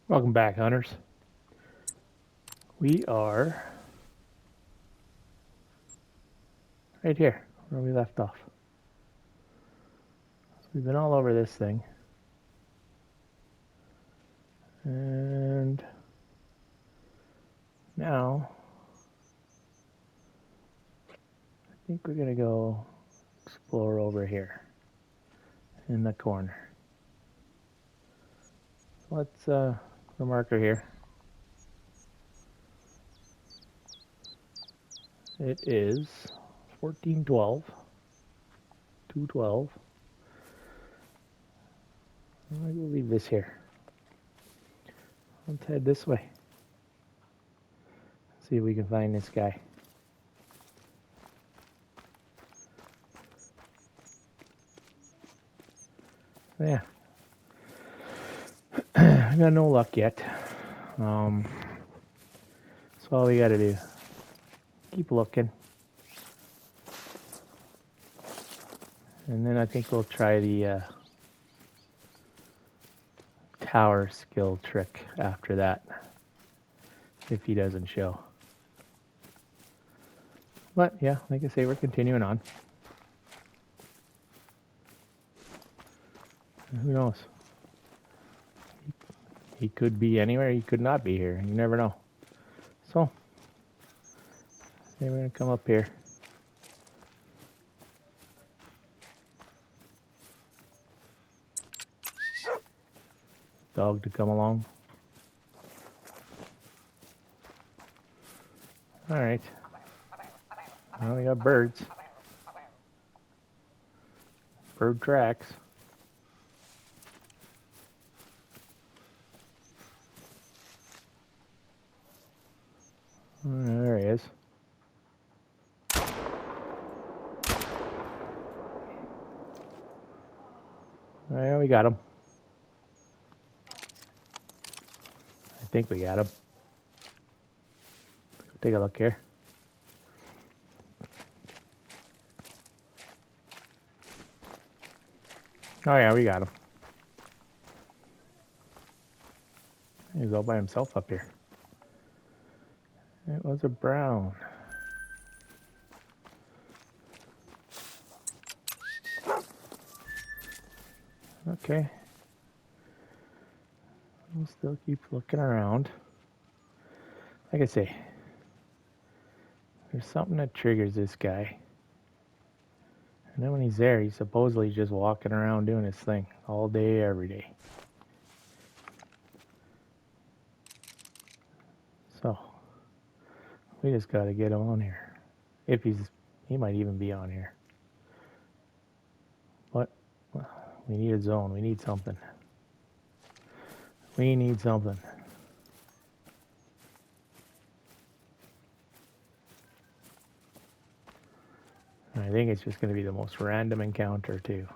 Welcome back, hunters. We are right here where we left off. So we've been all over this thing. And now I think we're going to go explore over here in the corner. So let's the marker here. It is 1412, 212. I'm going to leave this here. Let's head this way. See if we can find this guy. Yeah. I got no luck yet. So all we got to do, keep looking. And then I think we'll try the tower skill trick after that, if he doesn't show. But yeah, like I say, we're continuing on. Who knows? He could be anywhere, he could not be here. You never know. So, we're going to come up here. Dog to come along. Alright. Well, we got birds. Bird tracks. There he is. Well, we got him. I think we got him. Take a look here. Oh yeah, we got him. He's all by himself up here. It was a brown. Okay. We'll still keep looking around. Like I say, there's something that triggers this guy. And then when he's there, he's supposedly just walking around doing his thing all day, every day. So, we just got to get him on here. If he might even be on here. But we need a zone. We need something. We need something. And I think it's just going to be the most random encounter too.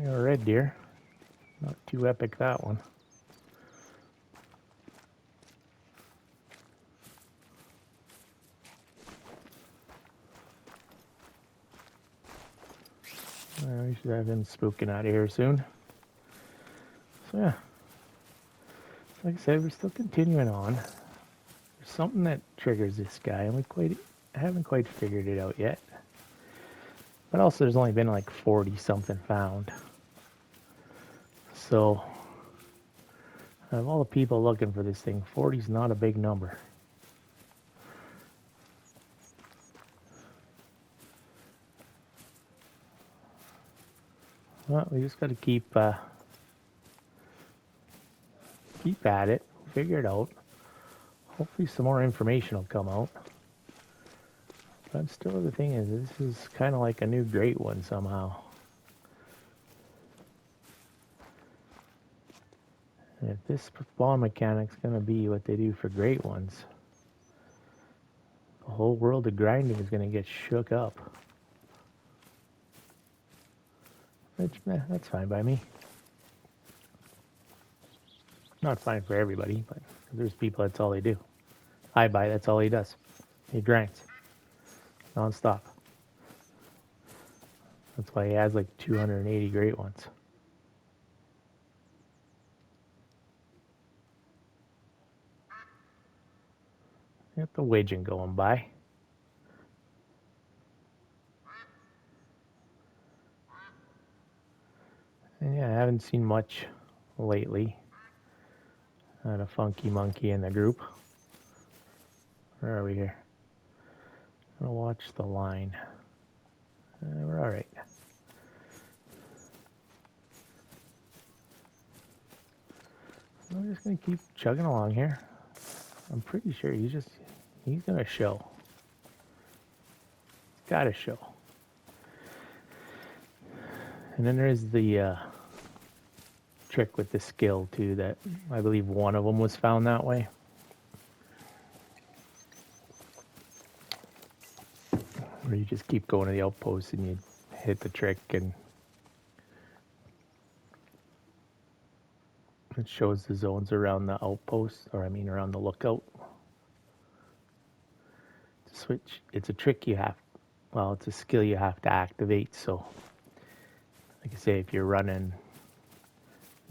A red deer. Not too epic, that one. We should have him spooking out of here soon. So yeah, like I said, we're still continuing on. There's something that triggers this guy, and I haven't quite figured it out yet. But also, there's only been like 40 something found. So, out of all the people looking for this thing, 40 is not a big number. Well, we just got to keep at it, figure it out. Hopefully some more information will come out. But still, the thing is, this is kind of like a new great one somehow. And if this spawn mechanic's going to be what they do for great ones, the whole world of grinding is going to get shook up. Which, that's fine by me. Not fine for everybody, but there's people that's all they do. That's all he does. He grinds non-stop. That's why he has like 280 great ones. Got the widgeon going by. And yeah, I haven't seen much lately. Not a funky monkey in the group. Where are we here? I'm gonna watch the line. We're all right. I'm just gonna keep chugging along here. I'm pretty sure he's gonna show. Gotta show. And then there's the trick with the skill too, that I believe one of them was found that way. Where you just keep going to the outpost and you hit the trick and it shows the zones around the outpost, or I mean around the lookout. To switch, it's a trick it's a skill you have to activate. So, like I say, if you're running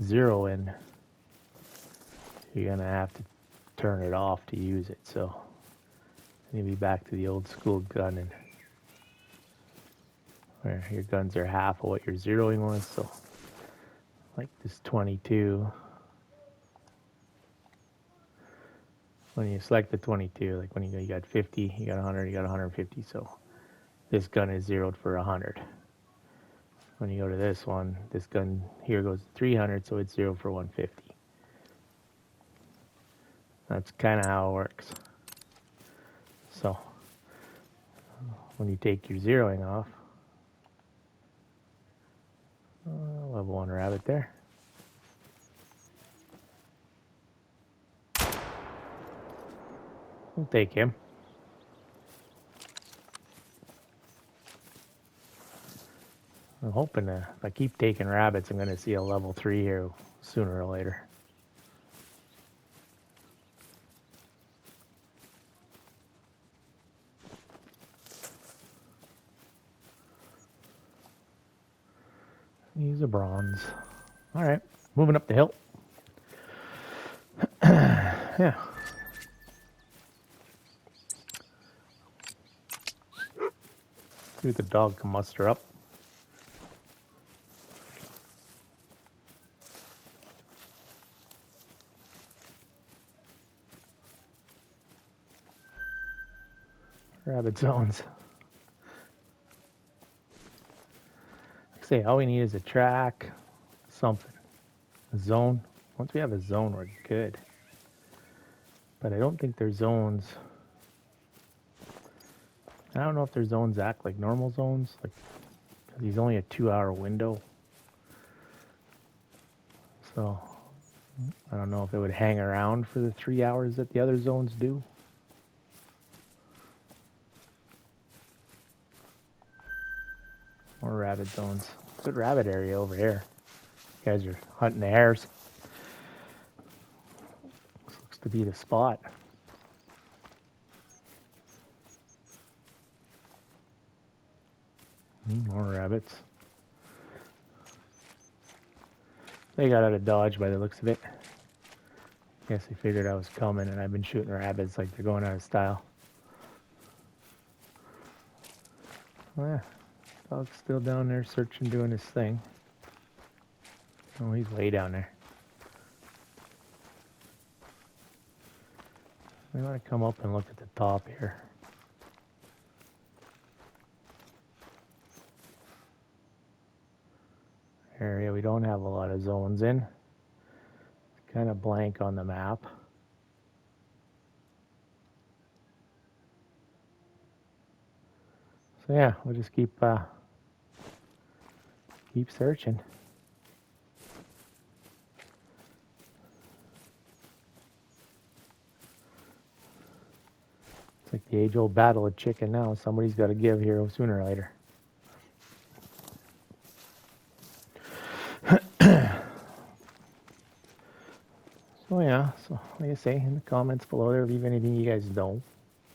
0 in, you're gonna have to turn it off to use it. So, maybe back to the old school gun, and where your guns are half of what you're zeroing with. So, like this 22. When you select the 22, like when you got 50, you got 100, you got 150. So this gun is zeroed for 100. When you go to this one, this gun here goes to 300, so it's zeroed for 150. That's kind of how it works. So when you take your zeroing off, level 1 rabbit there. We'll take him. I'm hoping if I keep taking rabbits, I'm going to see a level 3 here sooner or later. He's a bronze. All right, moving up the hill. Yeah. See what the dog can muster up. Rabbit zones. Like I say, all we need is a track, something, a zone. Once we have a zone, we're good. But I don't think their zones. I don't know if their zones act like normal zones, like because he's only a 2-hour window. So I don't know if it would hang around for the 3 hours that the other zones do. More rabbit zones. Good rabbit area over here. You guys are hunting the hares. This looks to be the spot. More rabbits. They got out of dodge by the looks of it. Guess they figured I was coming and I've been shooting rabbits like they're going out of style. Well, yeah. Dog's still down there searching, doing his thing. Oh, he's way down there. We want to come up and look at the top here. Area we don't have a lot of zones in. It's kind of blank on the map. So yeah, we'll just keep searching. It's like the age-old battle of chicken now. Somebody's got to give here sooner or later. Oh yeah, so like I say, in the comments below there, leave anything you guys know,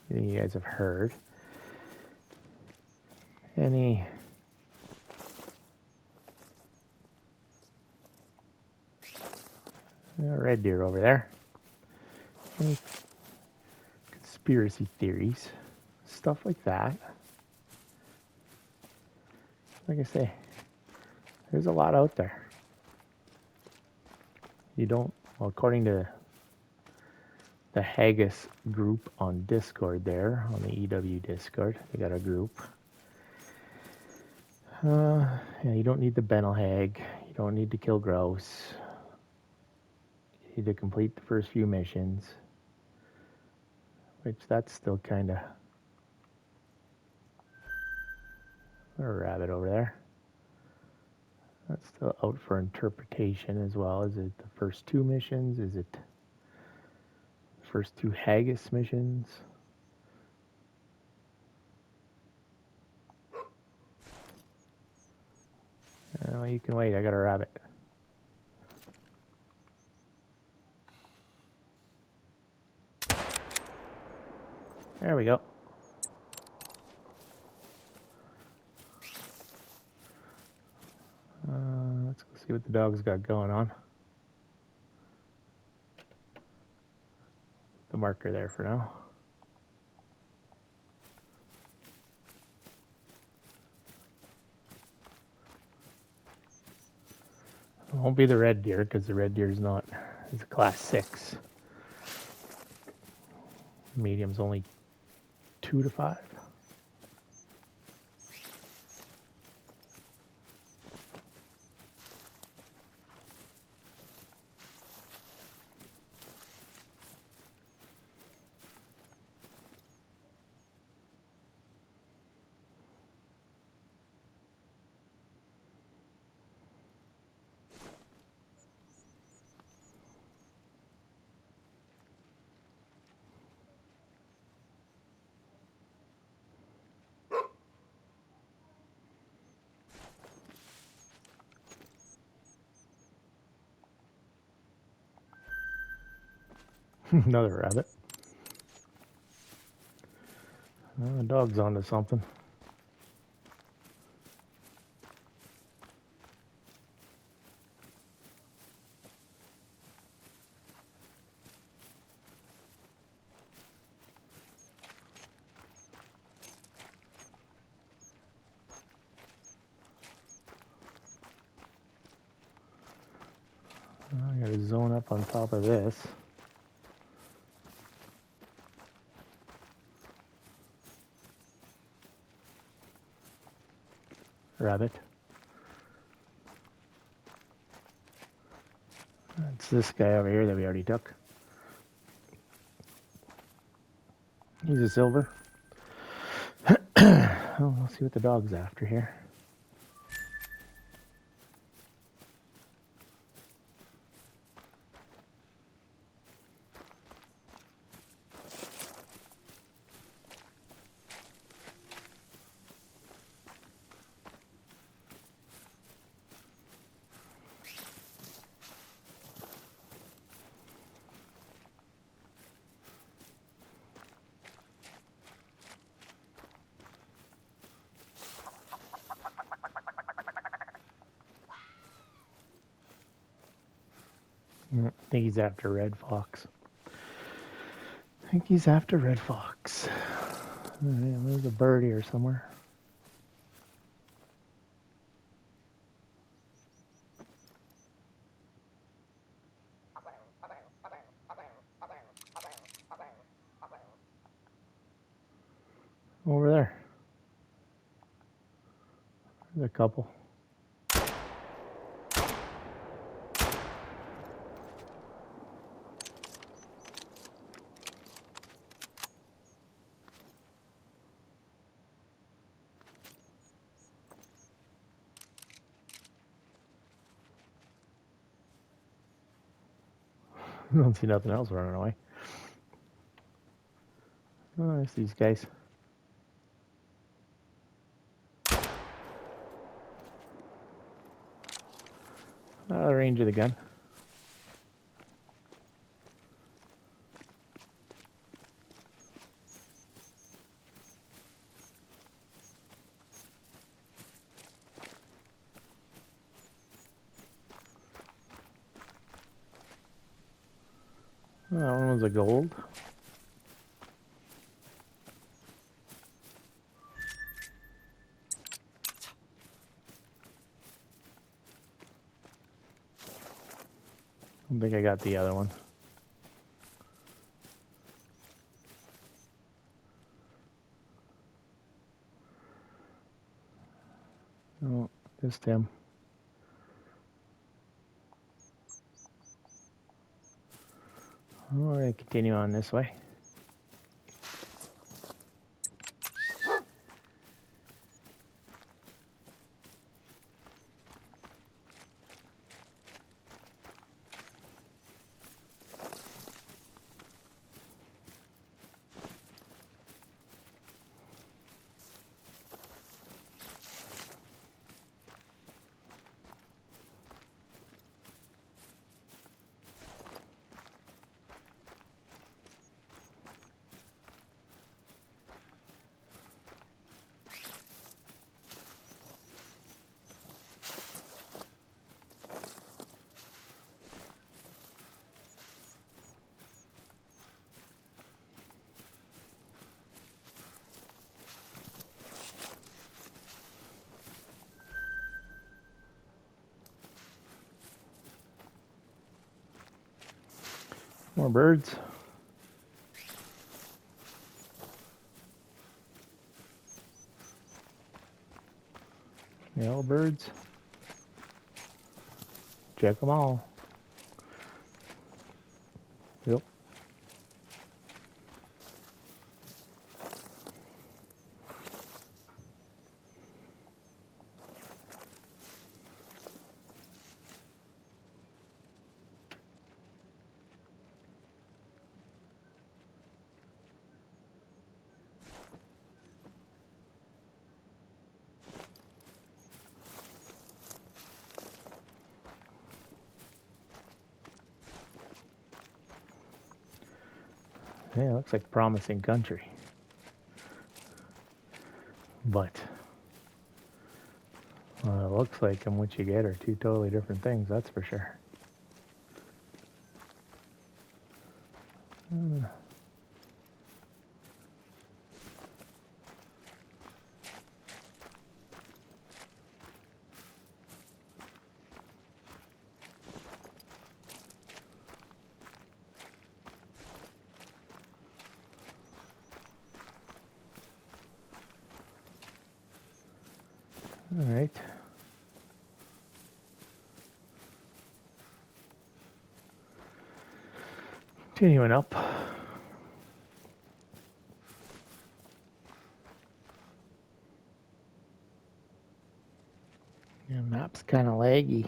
anything you guys have heard. Any red deer over there. Any conspiracy theories, stuff like that. Like I say, there's a lot out there. You don't, well, according to the Haggis group on Discord there, on the EW Discord, they got a group. Yeah, you don't need the Bennel Hag, you don't need to kill grouse. You need to complete the first few missions, which that's still kind of a rabbit over there. That's still out for interpretation as well. Is it the first 2 missions? Is it the first 2 Haggis missions? Oh, you can wait. I got a rabbit. There we go. Let's go see what the dog's got going on. The marker there for now. It won't be the red deer because the red deer is not, it's a class 6. Medium's only 2 to 5. Another rabbit. The dog's onto something. I gotta zone up on top of this. Rabbit. It's this guy over here that we already took. He's a silver. Oh, we'll see what the dog's after here. I think he's after red fox. I think he's after red fox. Yeah, there's a bird here somewhere. Over there. There's a couple. I don't see nothing else running away. Oh, there's these guys. Out of the range of the gun. Oh, that one was a gold. I don't think I got the other one. Oh, just him. We're going to continue on this way. More birds. Yellow birds. Check them all. Yep. Yeah, looks like promising country. But it looks like and what you get are two totally different things, that's for sure. All right. Continuing up. Yeah, map's kind of laggy.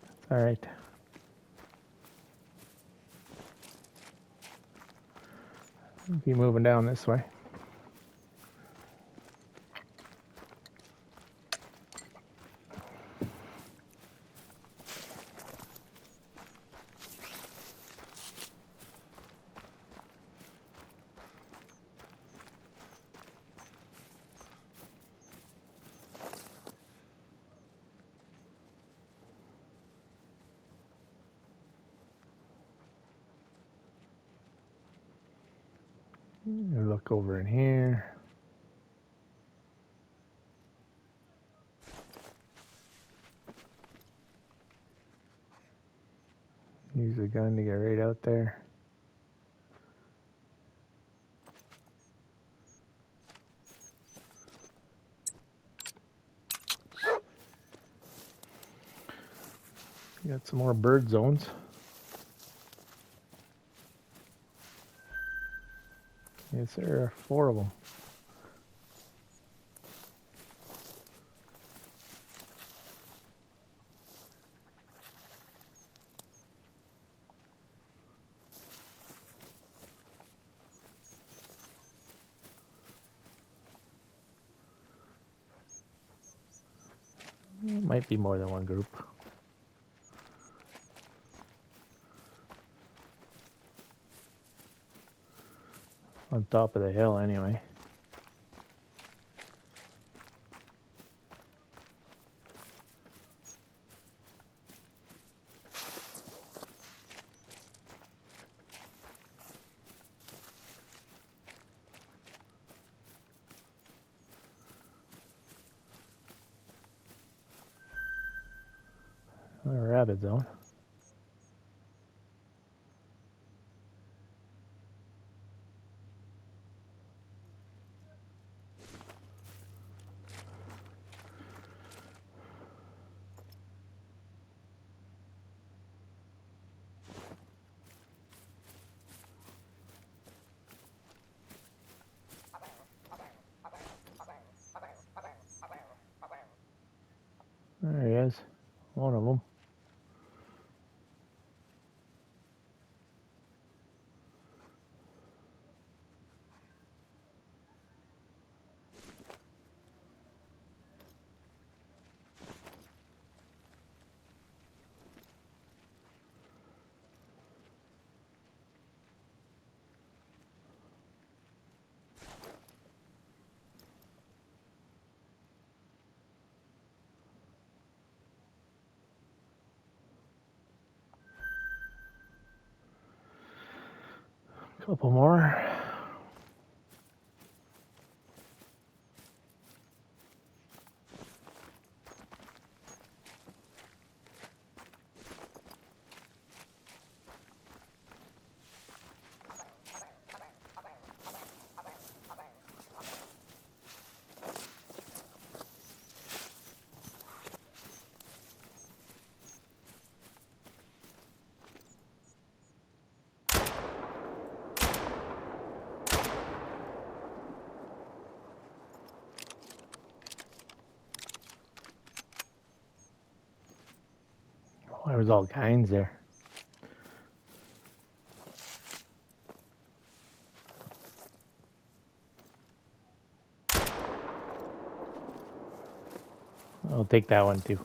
That's all right. Keep moving down this way. Look over in here. Use the gun to get right out there. Got some more bird zones. Yes, there are 4 of them. It might be more than one group. On top of the hill anyway. Another rabbit zone. There he is. One of them. Couple more. Oh, there was all kinds there. I'll take that one too.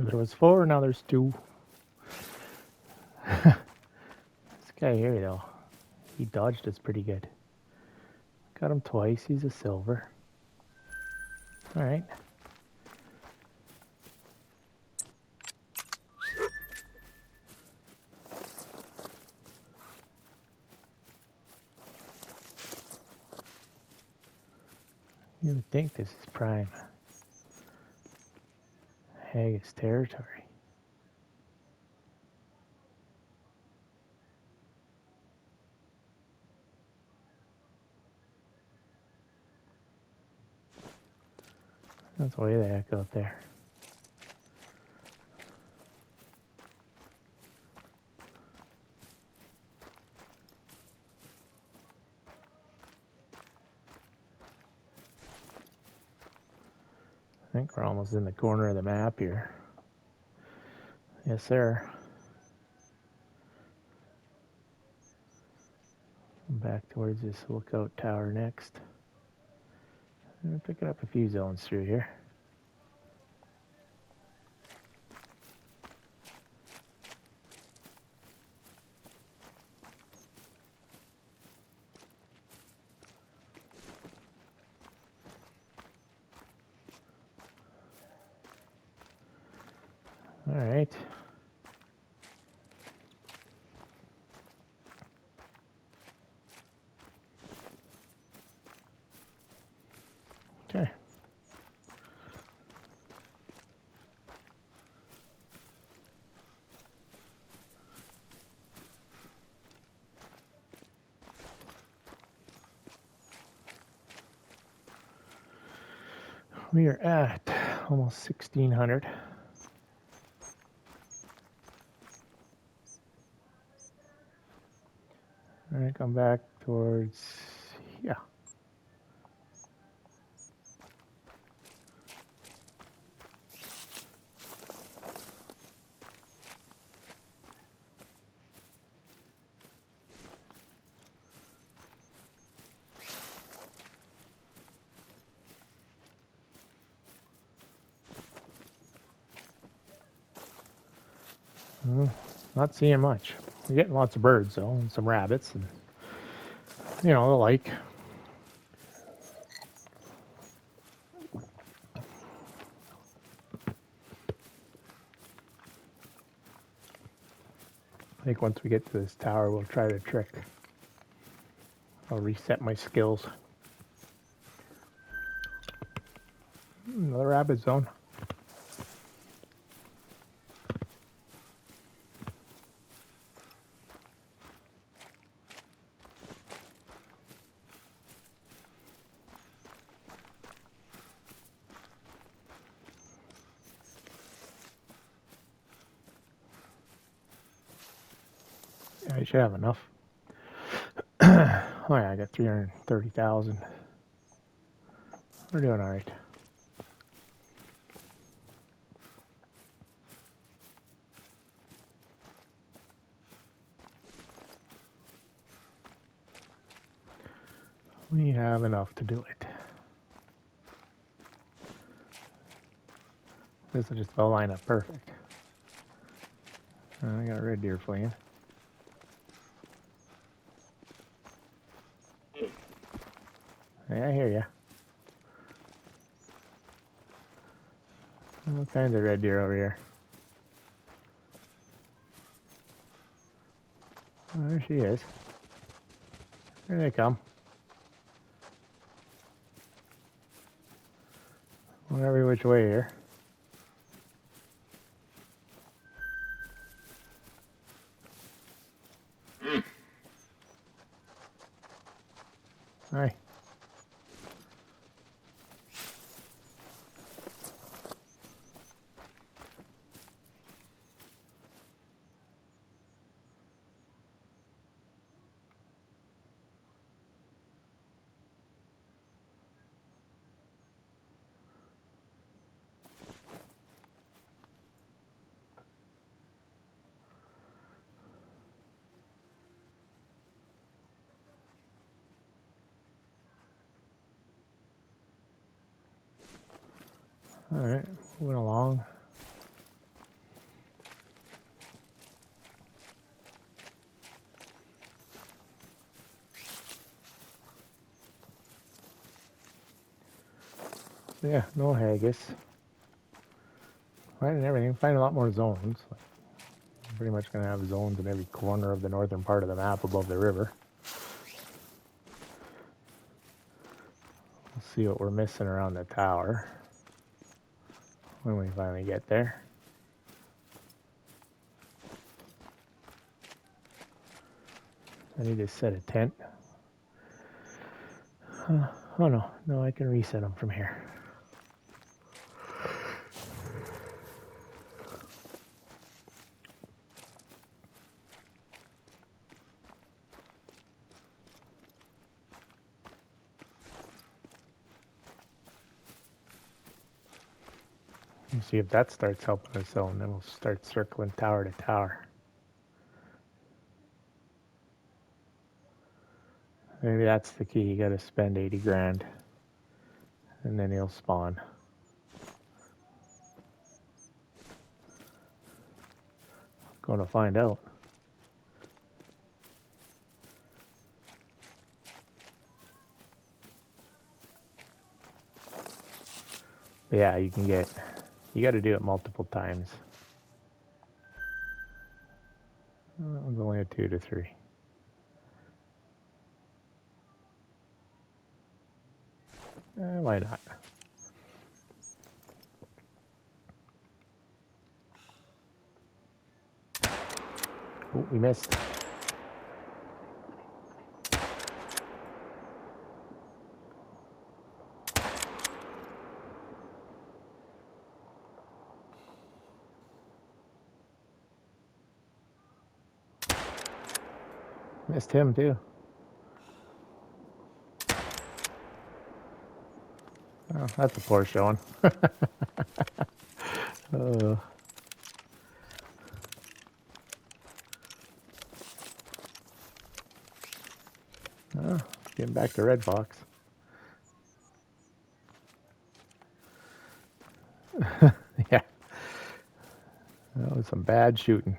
There was 4, now there's 2. This guy here though, he dodged us pretty good. Got him twice, he's a silver. Alright. You would think this is prime Haggis territory. That's way the heck out there. I think we're almost in the corner of the map here. Yes, sir. Back towards this lookout tower next. I'm picking up a few zones through here. All right. Okay. We are at almost 1600. All right, come back towards, yeah. Not seeing much. We're getting lots of birds though, and some rabbits, and you know the like. I think once we get to this tower, we'll try the trick. I'll reset my skills. Another rabbit zone. Yeah, I should have enough. Oh yeah, I got 330,000. We're doing all right. We have enough to do it. This will just all line up perfect. I got a red deer fleeing. Yeah, I hear ya. All kinds of red deer over here. Oh, there she is. Here they come. Going every which way here. Hi. All right, moving along. Yeah, no haggis. Finding everything. Finding a lot more zones. I'm pretty much going to have zones in every corner of the northern part of the map above the river. We'll see what we're missing around the tower when we finally get there. I need to set a tent. Oh no, I can reset them from here. Let's see if that starts helping us out, and then we'll start circling tower to tower. Maybe that's the key. You got to spend 80 grand, and then he'll spawn. Going to find out. But yeah, you got to do it multiple times. That one's only a 2 to 3. Why not? Oh, we missed. Missed him too. Oh, that's a poor showing. Getting back to red box. Yeah. That was some bad shooting.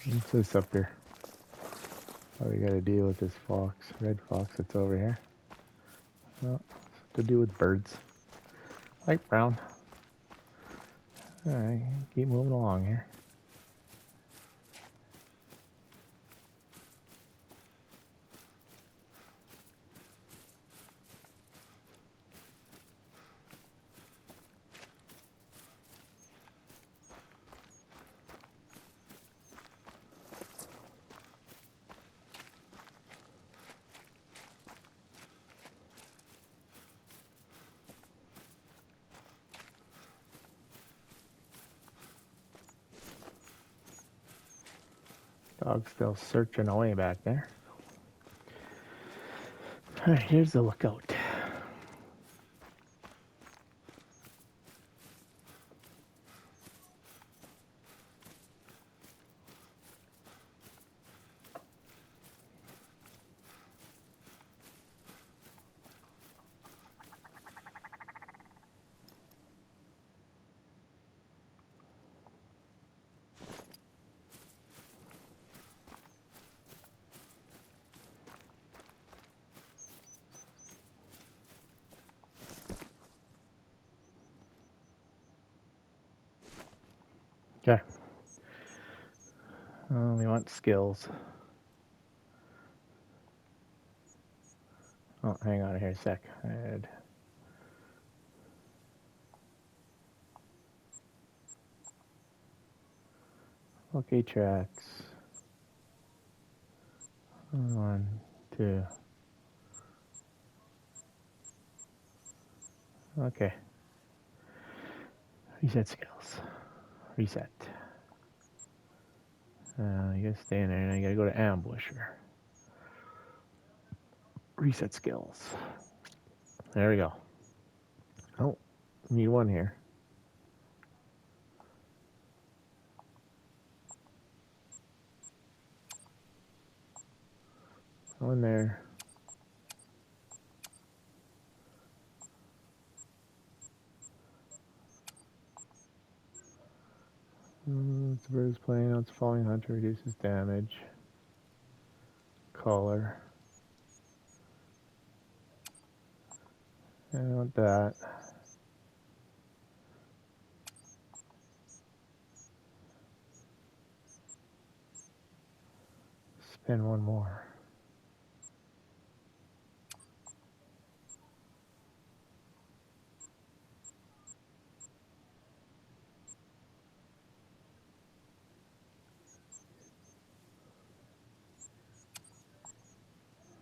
What's this up here? Oh, we gotta deal with this fox, red fox that's over here. Well, it's to do with birds. Light brown. Alright, keep moving along here. Dog's still searching away back there. Alright, here's the lookout. Okay. We want skills. Oh, hang on here a sec. Okay, tracks. 1, 2. Okay. Reset skills. Reset. You gotta stay in there, and you gotta go to ambusher. Reset skills. There we go. Oh, need one here. One there. It's a bird's playing on its falling hunter, reduces damage. Color. I want that. Spin one more.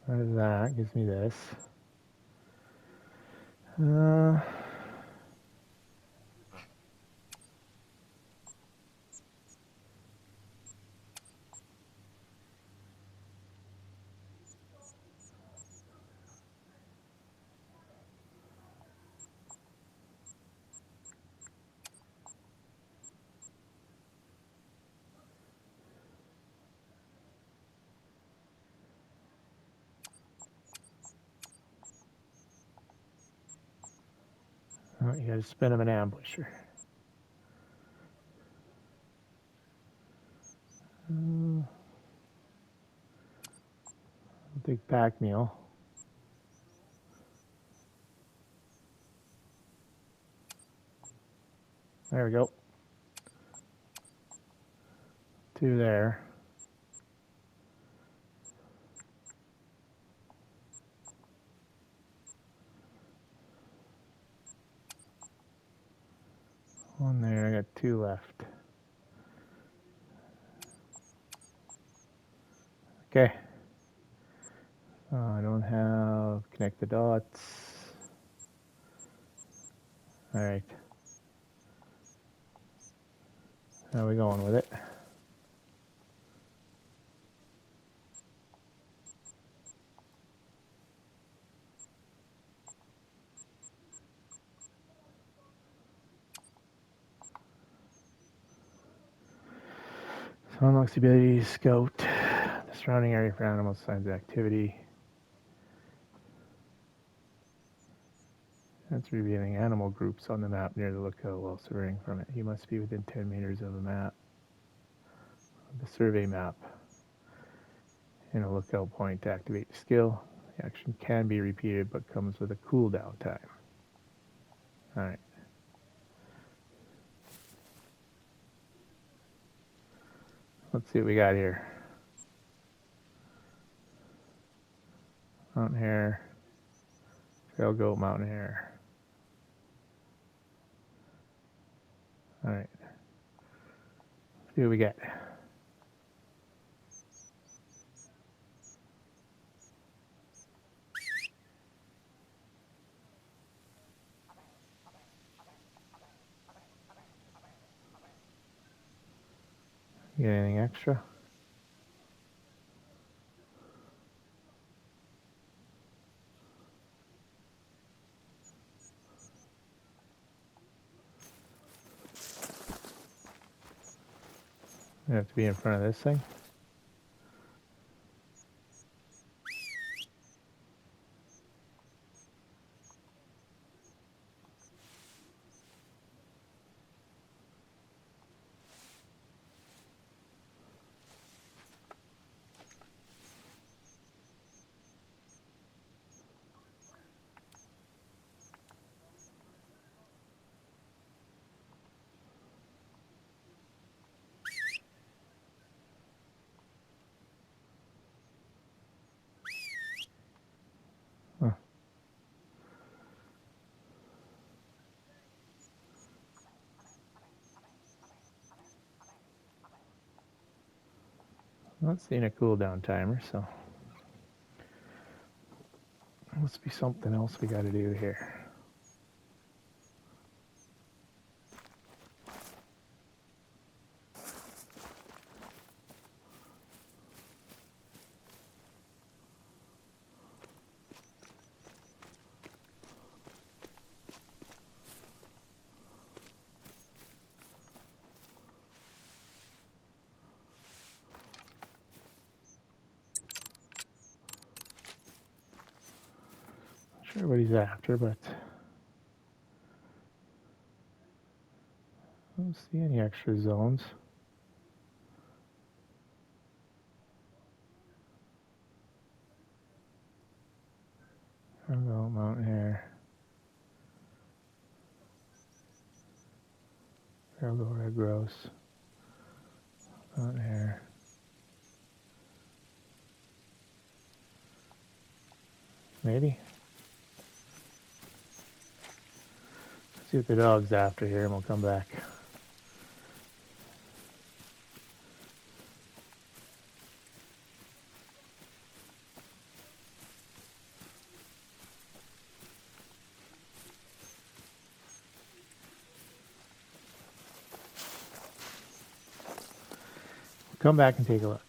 What is that? Gives me this. Oh, you gotta spin him an ambusher. Big pack meal. There we go. 2 there. One there. I got 2 left. Okay. I don't have connect the dots. All right. How are we going with it? So unlocks the ability to scout the surrounding area for animals, signs of activity. That's revealing animal groups on the map near the lookout while surveying from it. You must be within 10 meters of the map. the survey map and a lookout point to activate the skill. The action can be repeated but comes with a cooldown time. Alright. Let's see what we got here. Mountain Hare, trail goat, Mountain Hare. Alright. See what we get. Get anything extra? You have to be in front of this thing. Huh. Not seeing a cooldown timer, so must be something else we got to do here. Not sure what he's after, but I don't see any extra zones. I'll go Mountain Hare. I'll go Red Grouse. Mountain Hare. Maybe. Let's see what the dog's after here and we'll come back. Come back and take a look.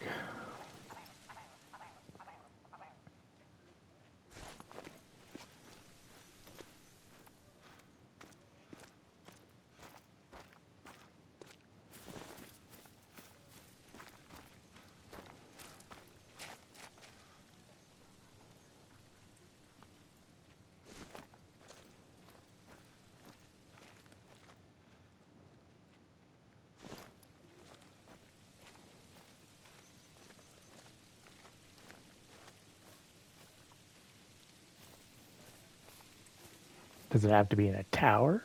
Does it have to be in a tower?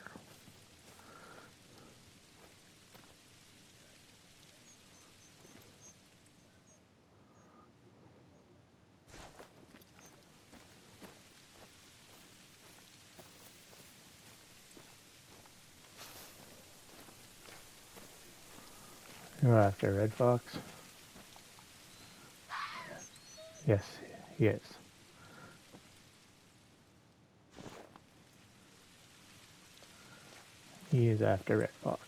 You're after Red Fox? Yes, he is. He is after Red Fox.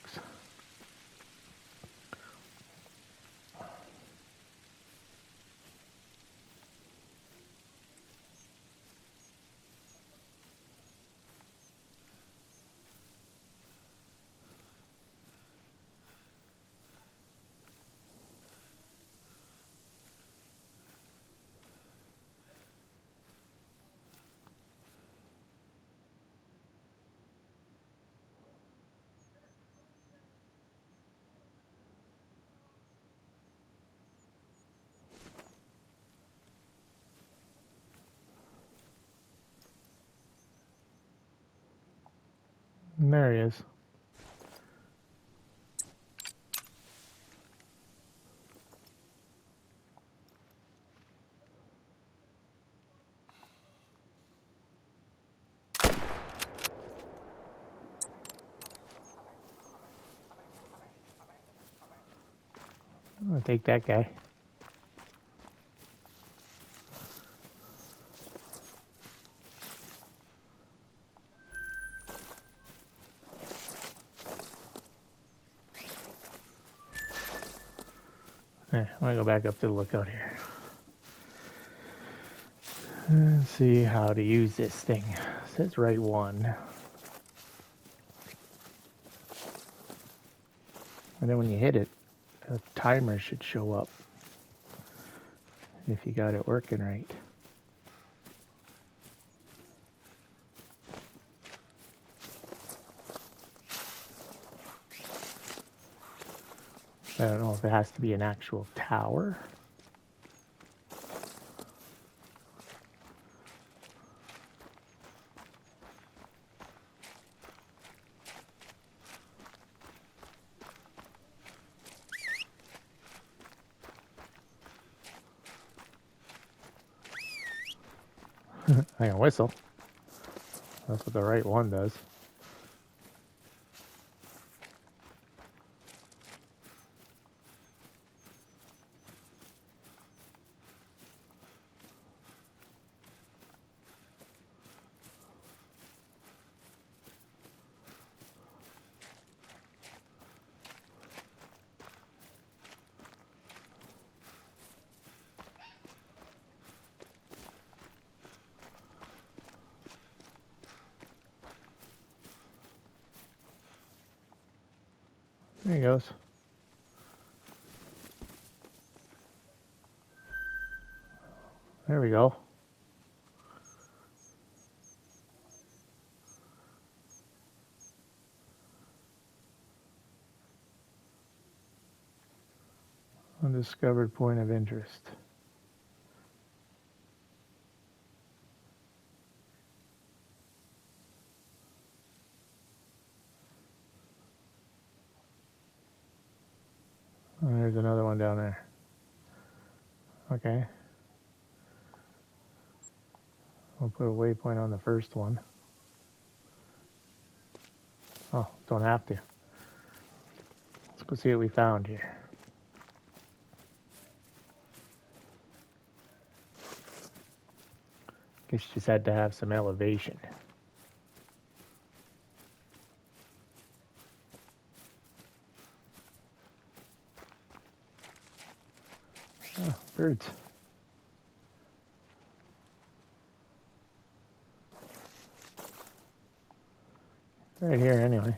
And there he is. I'm gonna take that guy. I'm gonna go back up to the lookout here. And see how to use this thing. It says right one. And then when you hit it, a timer should show up. If you got it working right. I don't know if it has to be an actual tower. I can whistle. That's what the right one does. There he goes. There we go. Undiscovered point of interest. Oh, there's another one down there. Okay. We'll put a waypoint on the first one. Oh, don't have to. Let's go see what we found here. Guess you just had to have some elevation. Oh, birds. Right here anyway.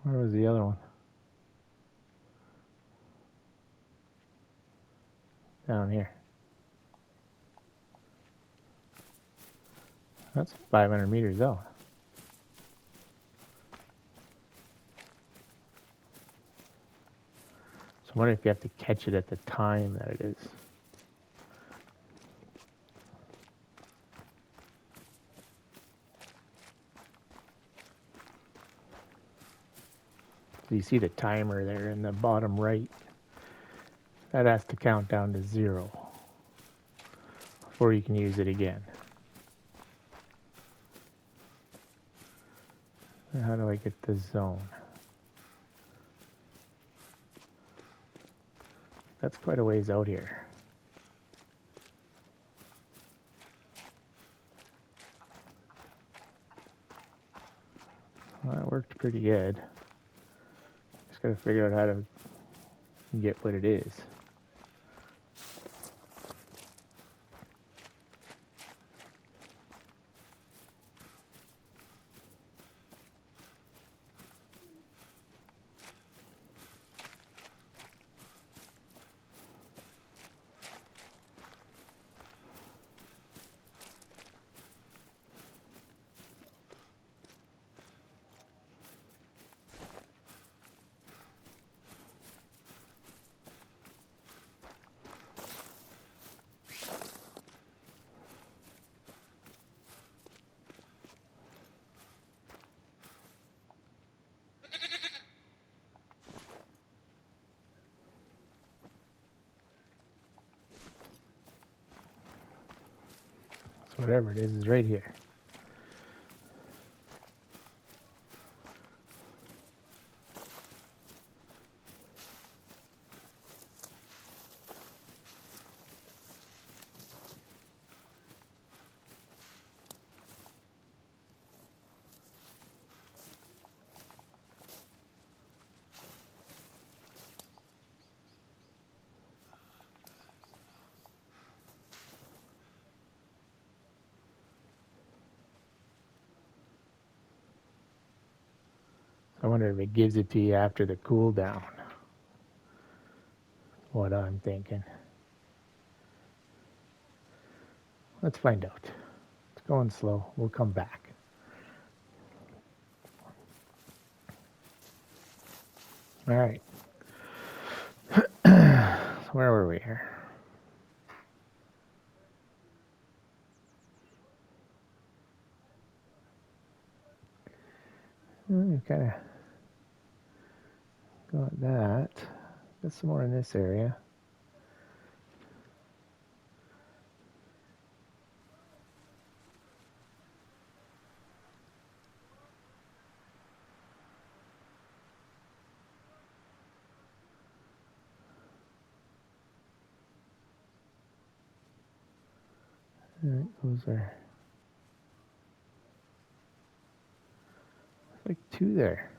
Where was the other one? Down here. That's 500 meters out. So I wonder if you have to catch it at the time that it is. So you see the timer there in the bottom right. That has to count down to 0 before you can use it again. How do I get the zone? That's quite a ways out here. Well, that worked pretty good. Just gotta figure out how to get what it is. So whatever it is right here. I wonder if it gives it to you after the cooldown. What I'm thinking. Let's find out. It's going slow. We'll come back. All right. So where were we here? You kind of got that. Got some more in this area. All right, those are like 2 there.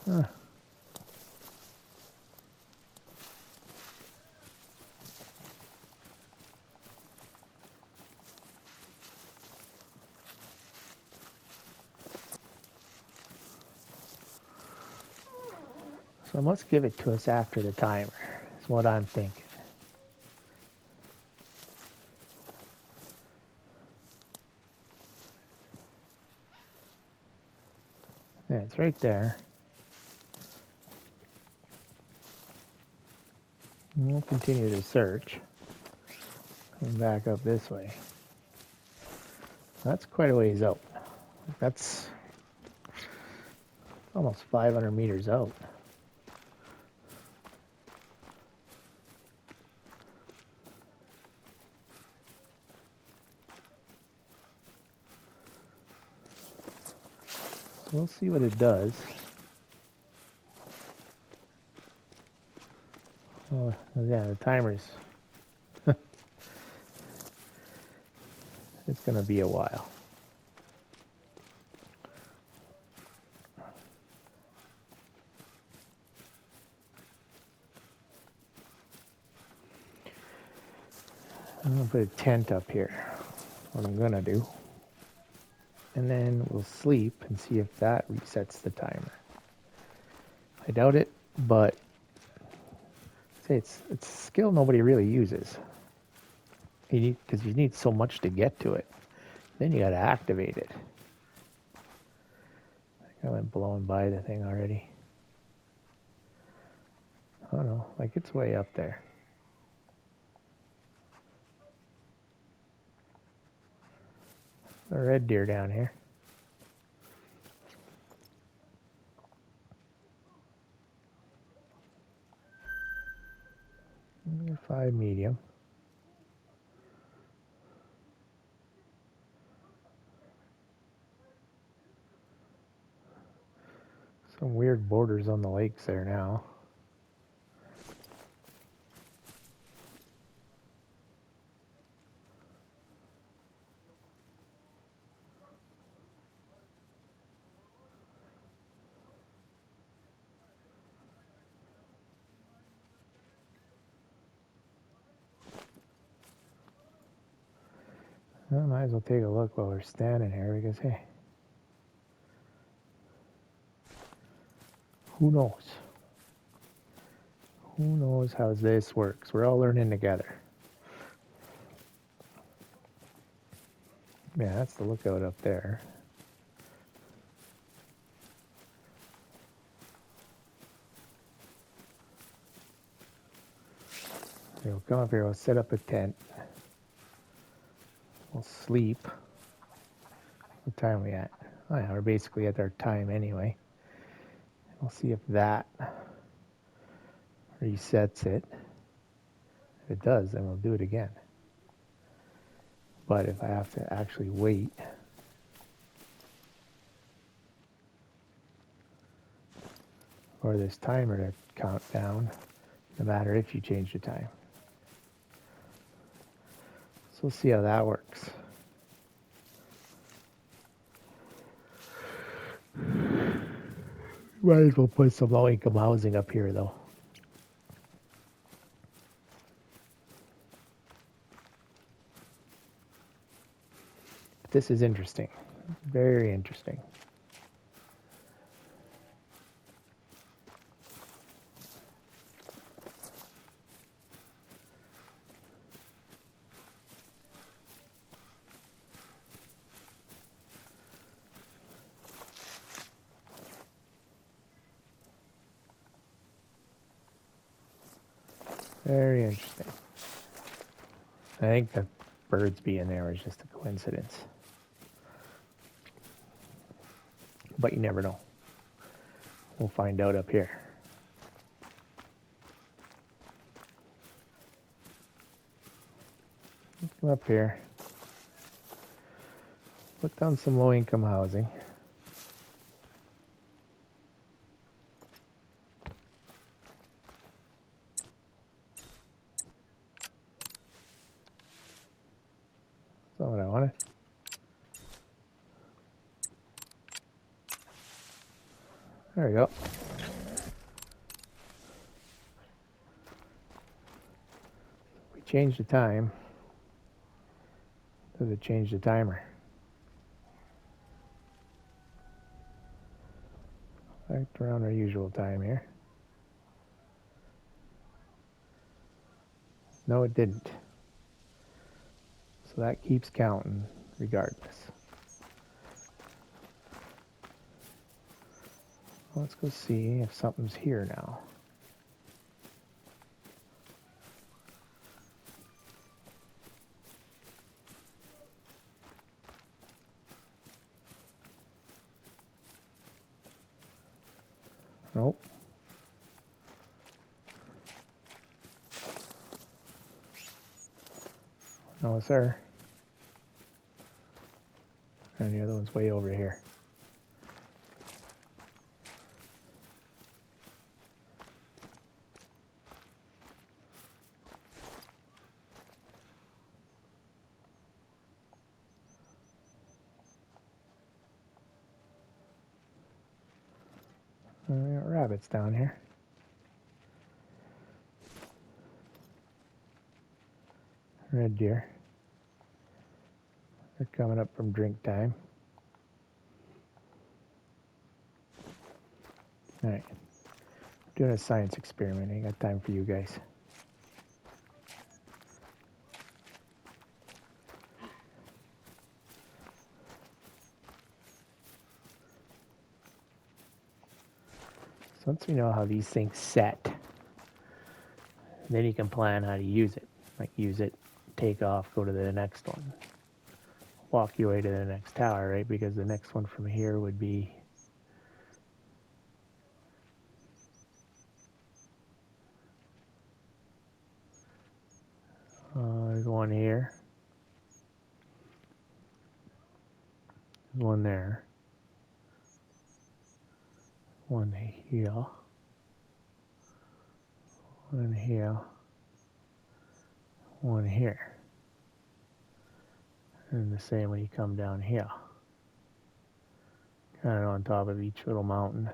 Huh. So it must give it to us after the timer, is what I'm thinking. Yeah, it's right there. And we'll continue to search. Come back up this way. That's quite a ways out. That's almost 500 meters out. So we'll see what it does. Oh, yeah, the timer's... it's going to be a while. I'm going to put a tent up here. What I'm going to do. And then we'll sleep and see if that resets the timer. I doubt it, but say it's a skill nobody really uses. Because you need so much to get to it. Then you got to activate it. I went blowing by the thing already. Oh no, like it's way up there. A red deer down here. 5 medium. Some weird borders on the lakes there now. I might as well take a look while we're standing here because, hey, who knows? Who knows how this works? We're all learning together. Yeah, that's the lookout up there. We'll come up here, we'll set up a tent. We'll sleep. What time are we at? Oh yeah, we're basically at our time anyway. We'll see if that resets it. If it does, then we'll do it again. But if I have to actually wait for this timer to count down, no matter if you change the time. So we'll see how that works. Might as well put some low-income housing up here, though. This is interesting. Very interesting. Very interesting. I think the birds being there was just a coincidence. But you never know. We'll find out up here. Let's come up here. Put down some low-income housing. That's not what I wanted. There we go. We change the time. Does it change the timer? Right around our usual time here. No, it didn't. So that keeps counting regardless. Let's go see if something's here now. Nope. No, sir. And the other one's way over here. We got rabbits down here. Red deer. They're coming up from drink time. Alright. Doing a science experiment. I got time for you guys. So once we know how these things set, then you can plan how to use it. Like use it, take off, go to the next one. Walk your way to the next tower, right? Because the next one from here would be there's one here. There's one there. One here. One here. One here. And the same when you come down here. Kind of on top of each little mountain.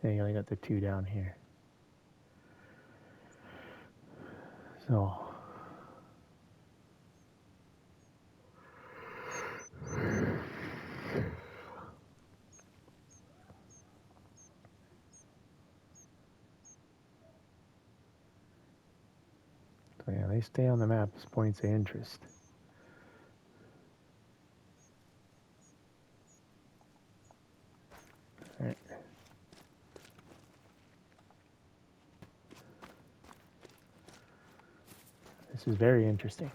And you only got the two down here. So yeah, they stay on the map as points of interest. All right. This is very interesting.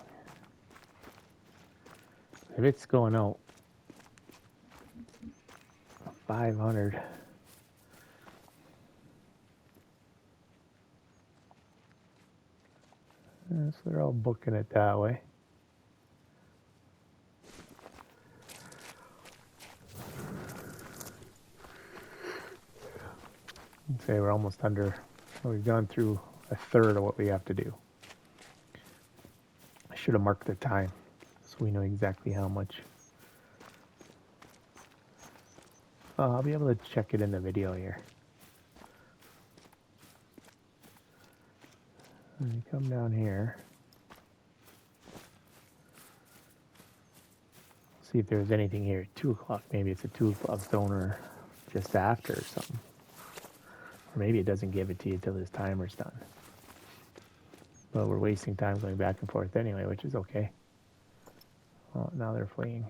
If it's going out 500, so they're all booking it that way. I'd say we're almost under, we've gone through a third of what we have to do. I should have marked the time so we know exactly how much. I'll be able to check it in the video here. And you come down here. See if there's anything here at 2 o'clock. Maybe it's a 2 o'clock zone or just after or something. Or maybe it doesn't give it to you until this timer's done. But we're wasting time going back and forth anyway, which is okay. Oh, now they're fleeing.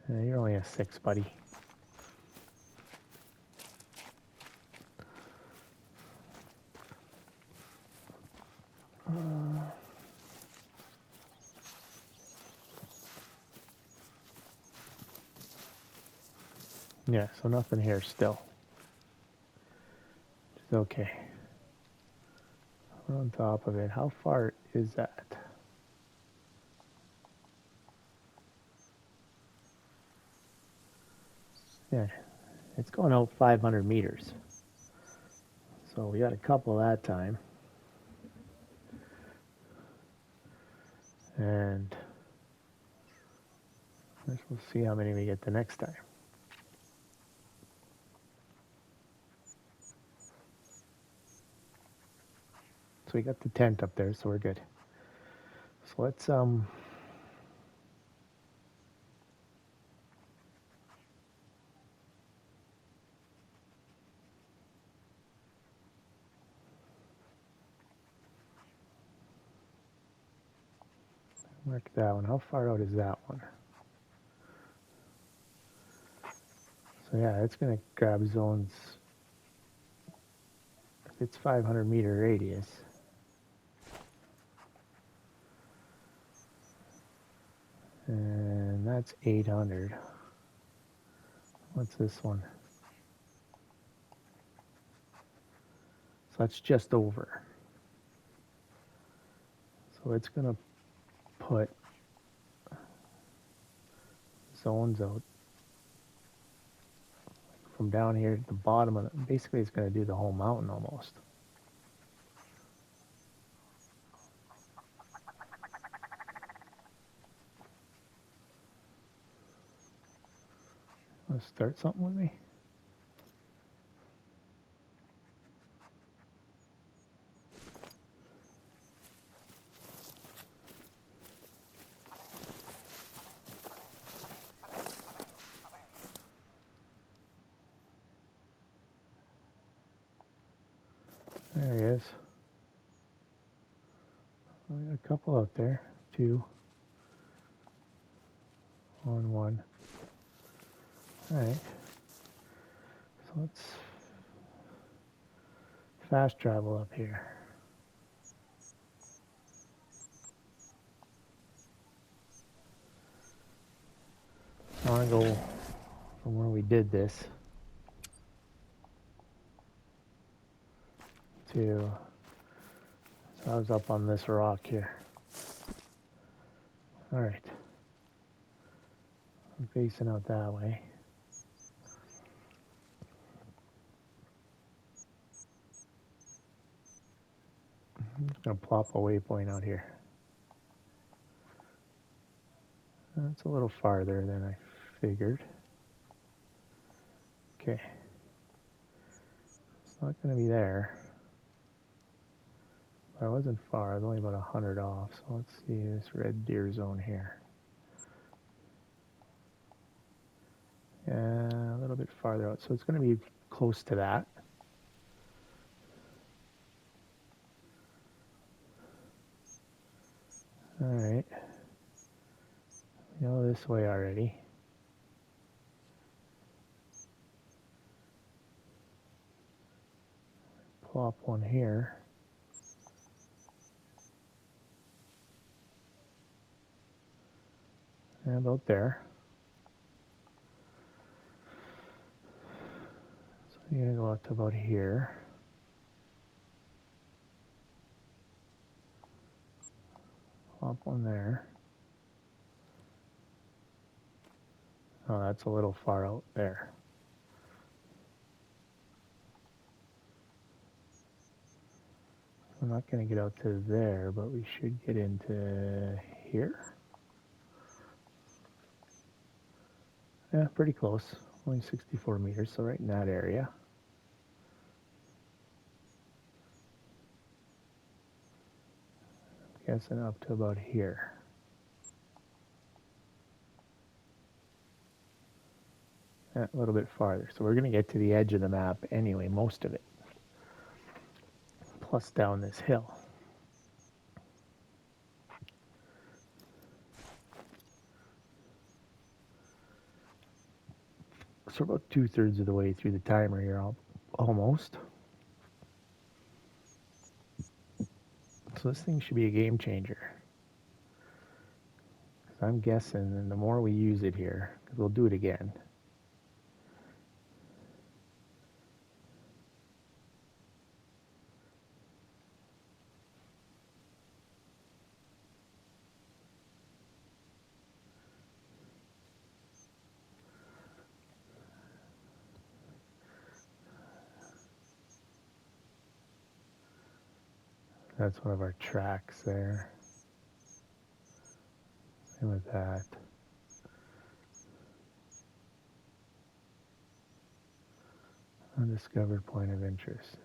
You're only a 6, buddy. Yeah, so nothing here still. Which is okay. We're on top of it. How far is that? Yeah, it's going out 500 meters. So we got a couple that time. And we'll see how many we get the next time. So we got the tent up there, so we're good. So let's mark that one. How far out is that one? So yeah, it's going to grab zones. If it's 500 meter radius. And that's 800. What's this one? So that's just over. So it's going to put zones out from down here at the bottom of it. Basically, it's going to do the whole mountain almost. Let's start something with me. There he is. We got a couple out there. 2 on 1. All right. So let's fast travel up here. I want to go from where we did this to, so I was up on this rock here. All right. I'm facing out that way. I'm just going to plop a waypoint out here. That's a little farther than I figured. Okay. It's not going to be there. But I wasn't far. I was only about 100 off. So let's see this red deer zone here. Yeah, a little bit farther out. So it's going to be close to that. All right. We know this way already. Plop one here. About there. So you're gonna go out to about here. Hop one there. Oh, that's a little far out there. I'm not going to get out to there, but we should get into here. Yeah, pretty close. Only 64 meters, so right in that area. I'm guessing up to about here. Yeah, a little bit farther. So we're going to get to the edge of the map anyway, most of it. Plus down this hill. So about 2/3 of the way through the timer here, almost. So this thing should be a game changer. Because I'm guessing, and the more we use it here, because we'll do it again. That's one of our tracks there. Same with that. Undiscovered point of interest.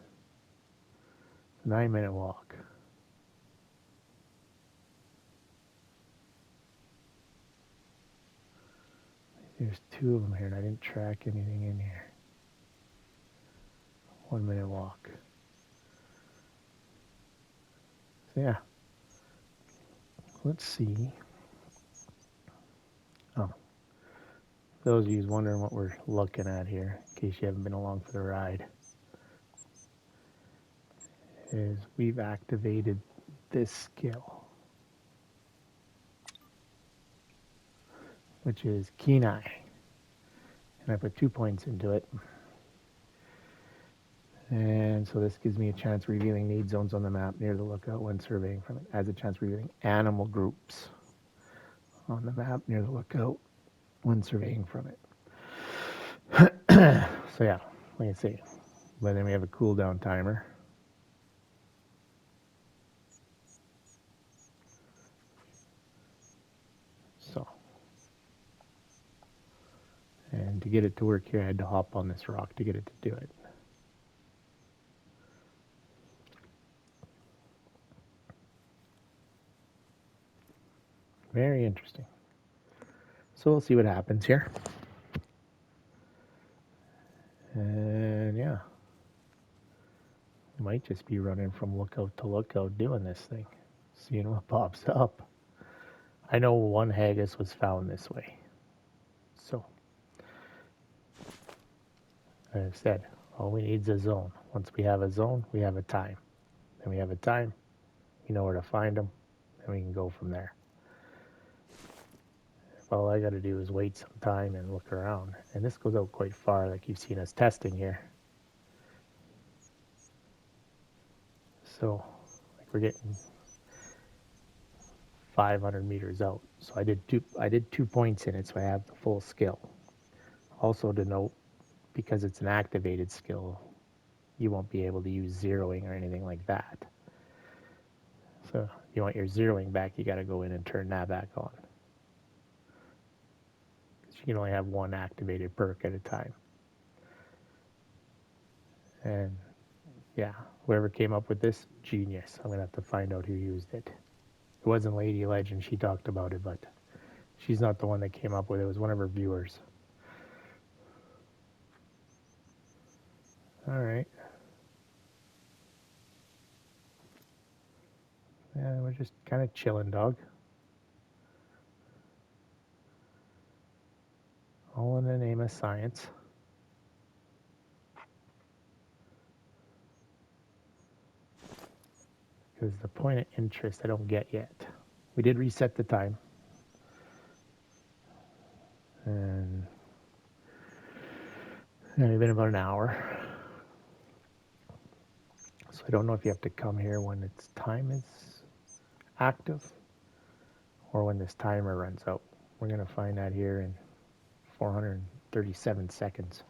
9-minute walk. There's 2 of them here, and I didn't track anything in here. 1-minute walk. So yeah. Let's see. Oh. Those of you wondering what we're looking at here, in case you haven't been along for the ride, is we've activated this skill, which is Keen Eye. And I put 2 points into it. And so this gives me a chance revealing need zones on the map near the lookout when surveying from it. As a chance revealing animal groups on the map near the lookout when surveying from it. So yeah, like I say, but then we have a cooldown timer. So, and to get it to work here, I had to hop on this rock to get it to do it. Very interesting. So we'll see what happens here. And yeah, might just be running from lookout to lookout doing this thing, seeing what pops up. I know one haggis was found this way. So, as I said, all we need is a zone. Once we have a zone, we have a time. Then we have a time, we know where to find them, and we can go from there. All I got to do is wait some time and look around. And this goes out quite far, like you've seen us testing here. So, like we're getting 500 meters out. So I did 2 points in it, so I have the full skill. Also to note, because it's an activated skill, you won't be able to use zeroing or anything like that. So if you want your zeroing back, you got to go in and turn that back on. You can only have one activated perk at a time. And yeah, whoever came up with this, genius. I'm going to have to find out who used it. It wasn't Lady Legend, she talked about it, but she's not the one that came up with it. It was one of her viewers. All right. Yeah, we're just kind of chilling, dog. All in the name of science. Because the point of interest I don't get yet. We did reset the time. And it's only been about an hour. So I don't know if you have to come here when its time is active or when this timer runs out. We're going to find that here in 437 seconds.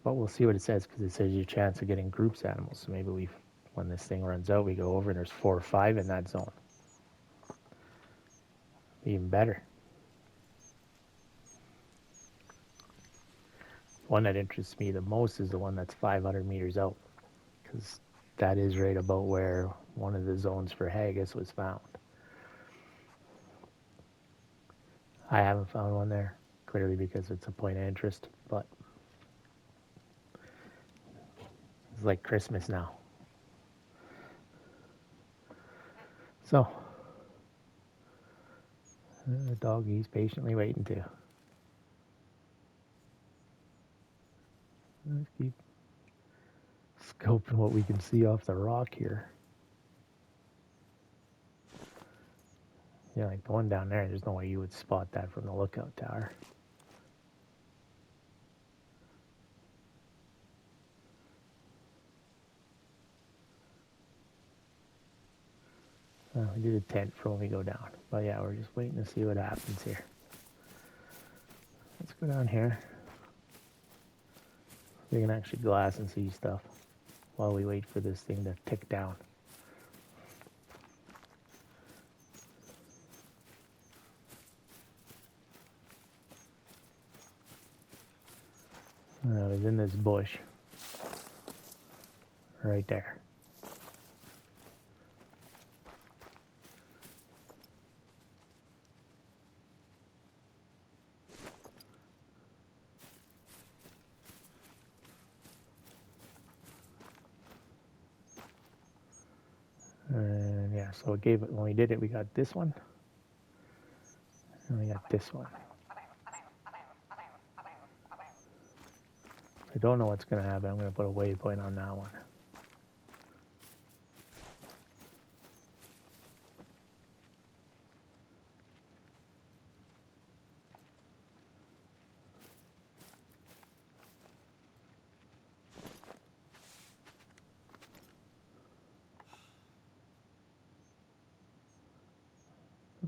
But we'll see what it says, because it says your chance of getting groups animals. So maybe when this thing runs out, we go over and there's 4 or 5 in that zone. Even better. One that interests me the most is the one that's 500 meters out, because that is right about where one of the zones for haggis was found. I haven't found one there, clearly because it's a point of interest, but it's like Christmas now. So, the doggy's patiently waiting too. Let's keep scoping what we can see off the rock here. Yeah, like the one down there, there's no way you would spot that from the lookout tower. We did a tent for when we go down. But yeah, we're just waiting to see what happens here. Let's go down here. We can actually glass and see stuff while we wait for this thing to tick down. It's in this bush right there. And yeah, so it gave it, when we did it, we got this one, and we got this one. I don't know what's going to happen. I'm going to put a waypoint on that one.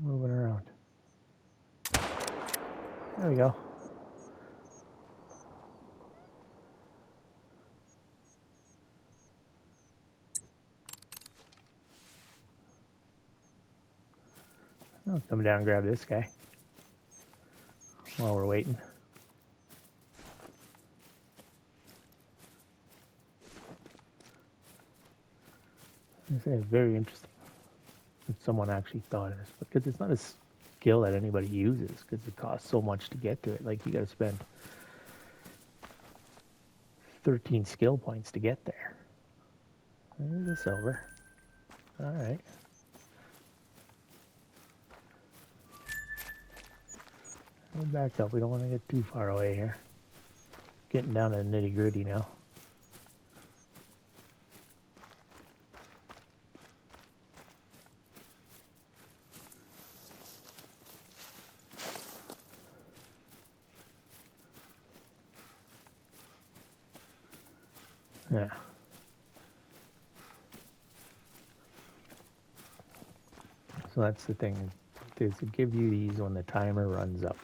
Moving around. There we go. I'll come down and grab this guy while we're waiting. It's very interesting if someone actually thought of this, because it's not a skill that anybody uses, because it costs so much to get to it. Like, you got to spend 13 skill points to get there. There's a silver. All right. We'll back up. We don't want to get too far away here. Getting down to the nitty gritty now. Yeah. So that's the thing, is to give you these when the timer runs out.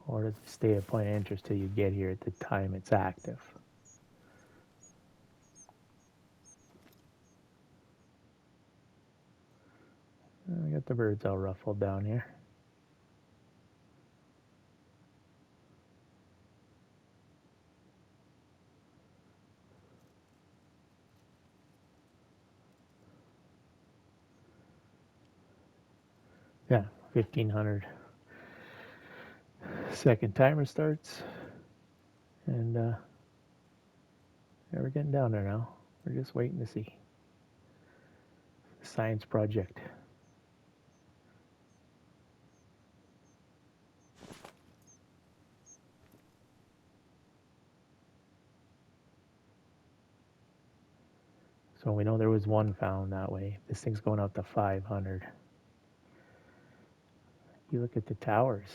Or does it stay a point of interest till you get here at the time it's active? I got the birds all ruffled down here. Yeah, 1500 second timer starts, and yeah, we're getting down there now. We're just waiting to see. Science project. So we know there was one found that way. This thing's going out to 500. You look at the towers.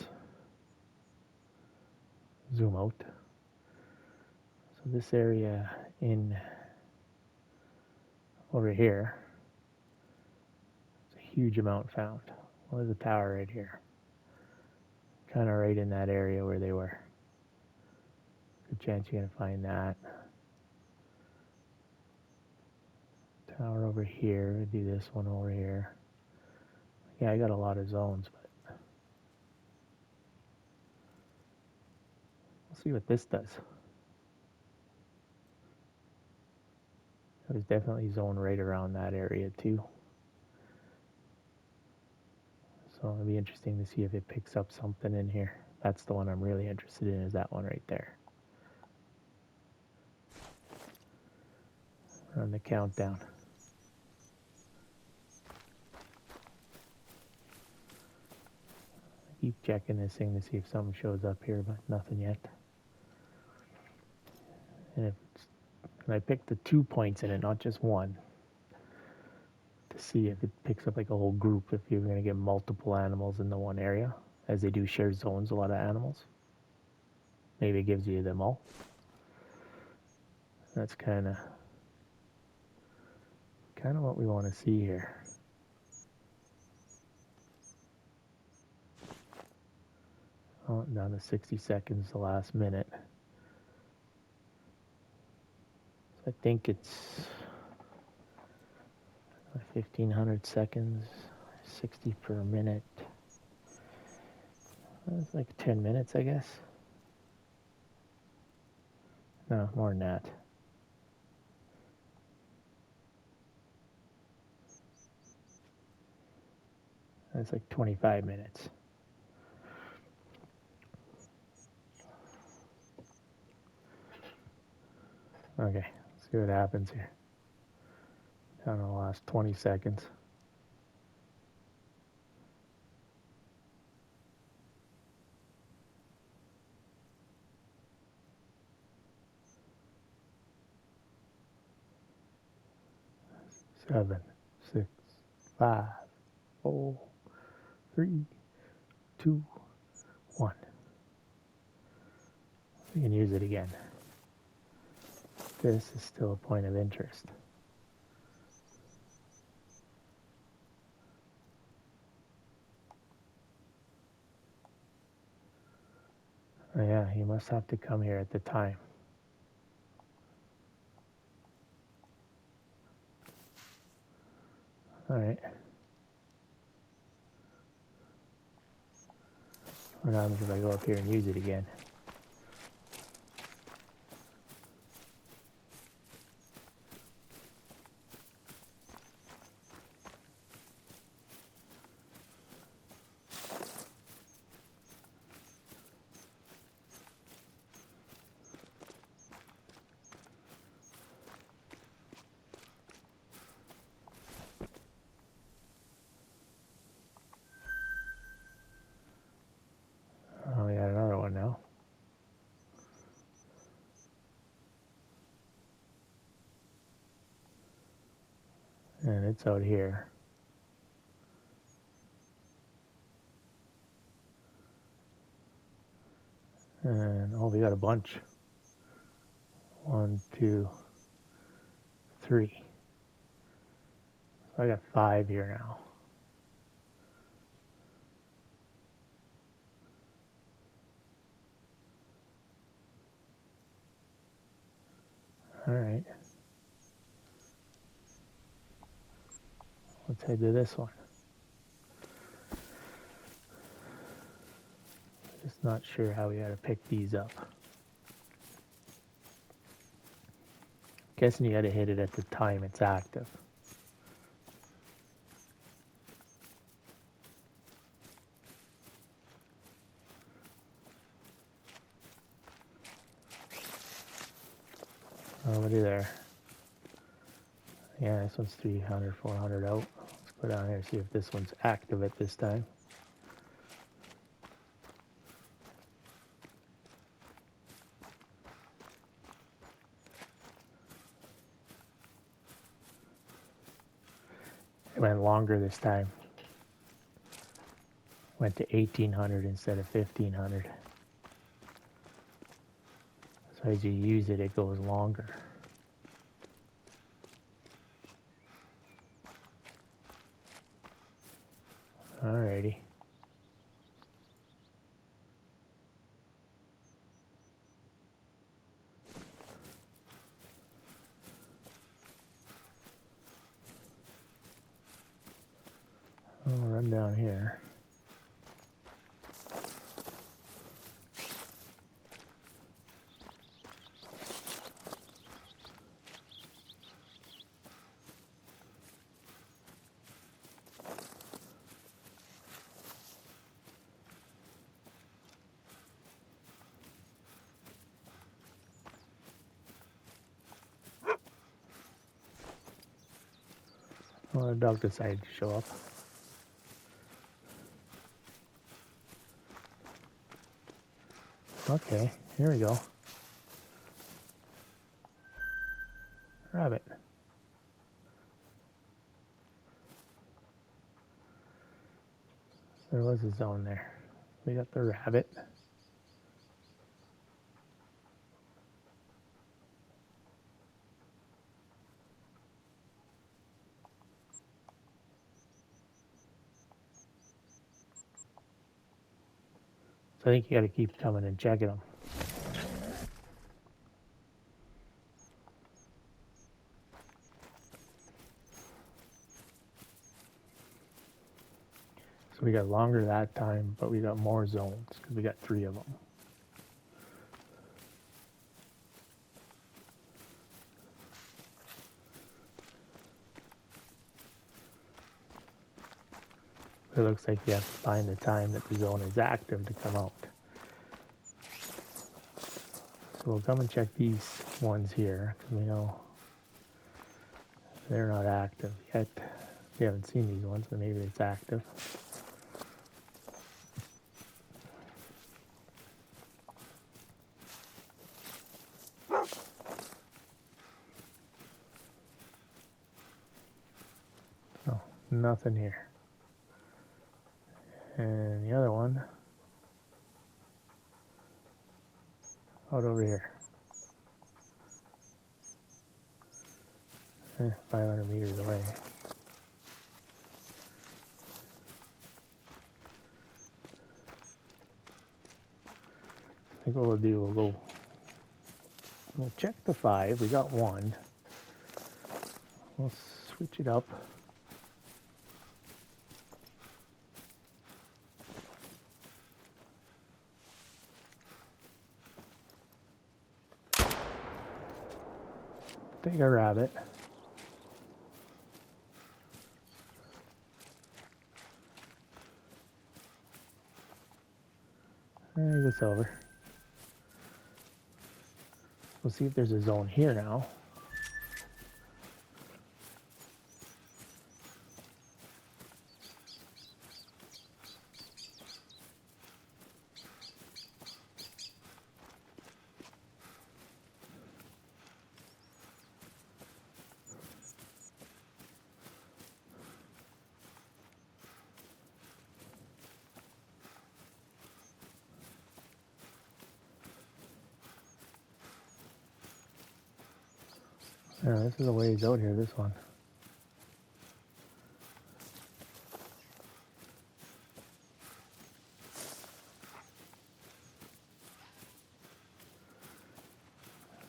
Zoom out. So this area in over here, it's a huge amount found. Well, there's a tower right here. Kind of right in that area where they were. Good chance you're going to find that. Tower over here. We'll do this one over here. Yeah, I got a lot of zones, but we'll see what this does. It was definitely zoned right around that area too. So it'll be interesting to see if it picks up something in here. That's the one I'm really interested in, is that one right there. On the countdown. Keep checking this thing to see if something shows up here, but nothing yet. And I picked the 2 points in it, not just one, to see if it picks up like a whole group, if you're going to get multiple animals in the one area, as they do share zones, a lot of animals. Maybe it gives you them all. That's kind of what we want to see here. Oh, down to 60 seconds, the last minute. So I think it's 1,500 seconds, 60 per minute. That's like 10 minutes, I guess. No, more than that. That's like 25 minutes. Okay, let's see what happens here. Down to the last 20 seconds. Seven, 6, 5, 4, 3, 2, 1. We can use it again. This is still a point of interest. Oh yeah, you must have to come here at the time. All right. What happens if I go up here and use it again? Oh, we got another one now. And it's out here. And oh, we got a bunch. 1, 2, 3. So I got 5 here now. All right. Let's head to this one. Just not sure how we got to pick these up. Guessing you got to hit it at the time it's active. Already there. Yeah, this one's 300, 400 out. Let's go down here and see if this one's active at this time. went longer this time. Went to 1800 instead of 1500. So as you use it, it goes longer. Alrighty. I'll run down here. Well, the dog decided to show up. Okay, here we go. Rabbit. There was a zone there. We got the rabbit. So I think you got to keep coming and checking them. So we got longer that time, but we got more zones because we got 3 of them. It looks like you have to find the time that the zone is active to come out. So we'll come and check these ones here because we know they're not active yet. We haven't seen these ones, but maybe it's active. Oh, nothing here. And the other one out over here. 500 meters away. I think what we'll do, we'll check the 5. We got 1. We'll switch it up. Take a rabbit. There's a silver. We'll see if there's a zone here now. Yeah, this is a ways out here, this one.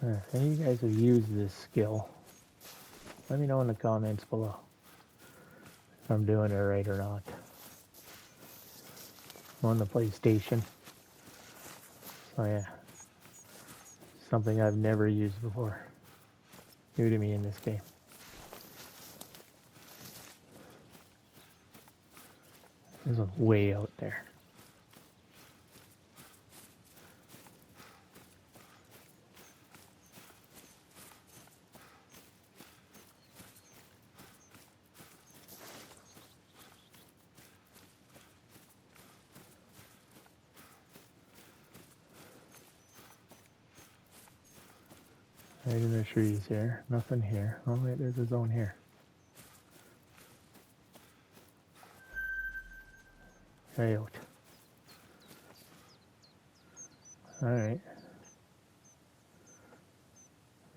If any of you guys have used this skill, let me know in the comments below if I'm doing it right or not. I'm on the PlayStation. So yeah, something I've never used before. New to me in this game. This one's way out there. Right in the trees here. Nothing here. Oh wait, there's a zone here. Coyote. Alright.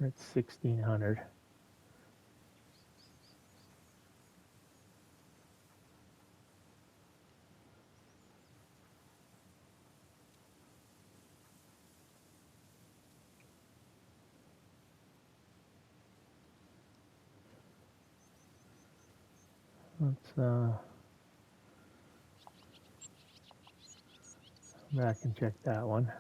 We're at 1600. Let's back and check that one.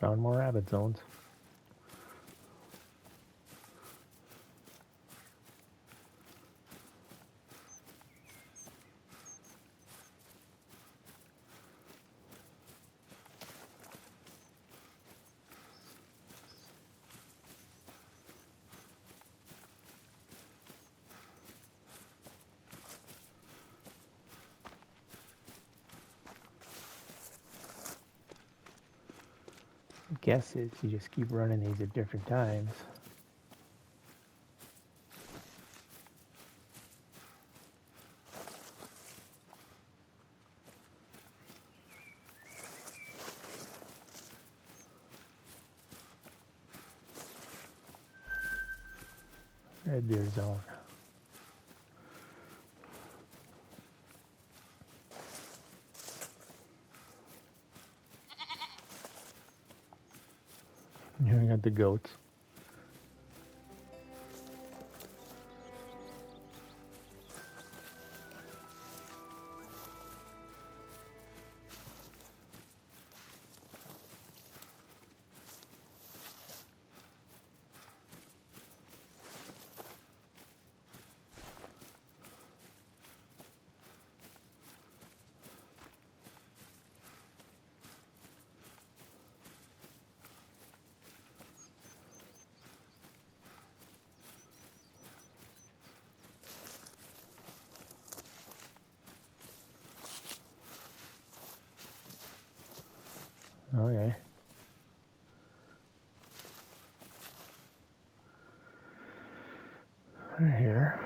Found more rabbit zones. Guess is you just keep running these at different times. Red deer zone. Here we got the goats. Okay. Right here.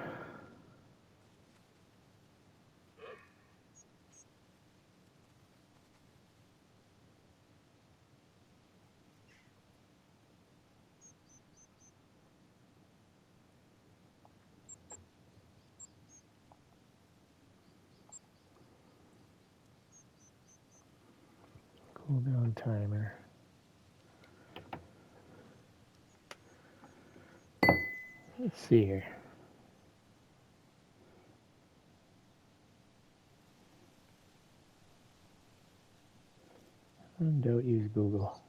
Cooldown timer. Let's see here. And don't use Google.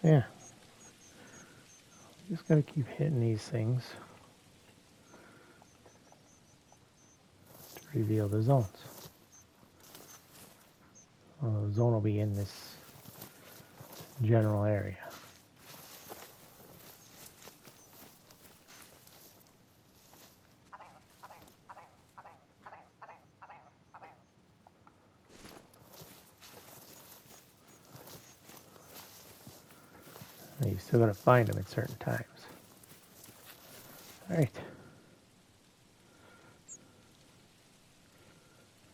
So yeah, just gotta keep hitting these things to reveal the zones. Well, the zone will be in this general area. You still gotta find them at certain times. All right.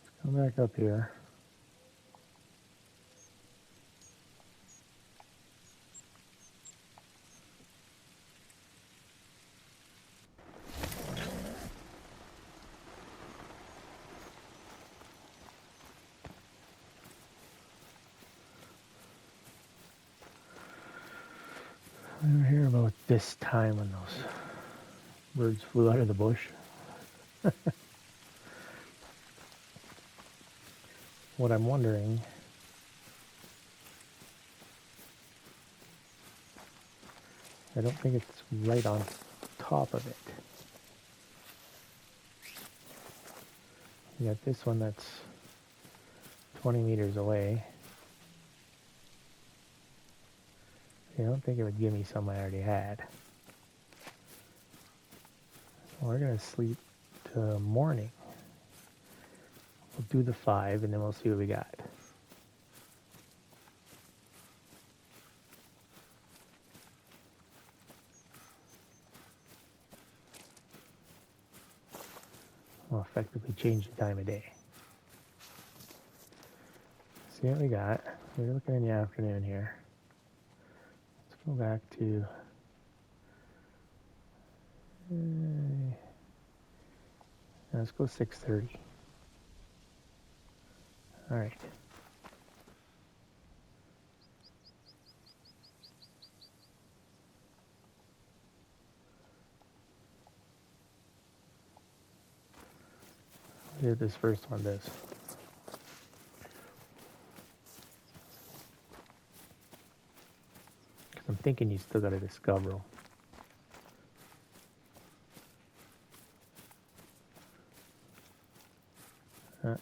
Let's come back up here. We were here about this time when those birds flew out of the bush. What I'm wondering, I don't think it's right on top of it. You got this one that's 20 meters away. I don't think it would give me some I already had. We're gonna sleep till morning. We'll do the 5 and then we'll see what we got. We'll effectively change the time of day. See what we got. We're looking in the afternoon here. Let's go back to let's go 6:30. All right. See what this first one does. I'm thinking you still got to discover them.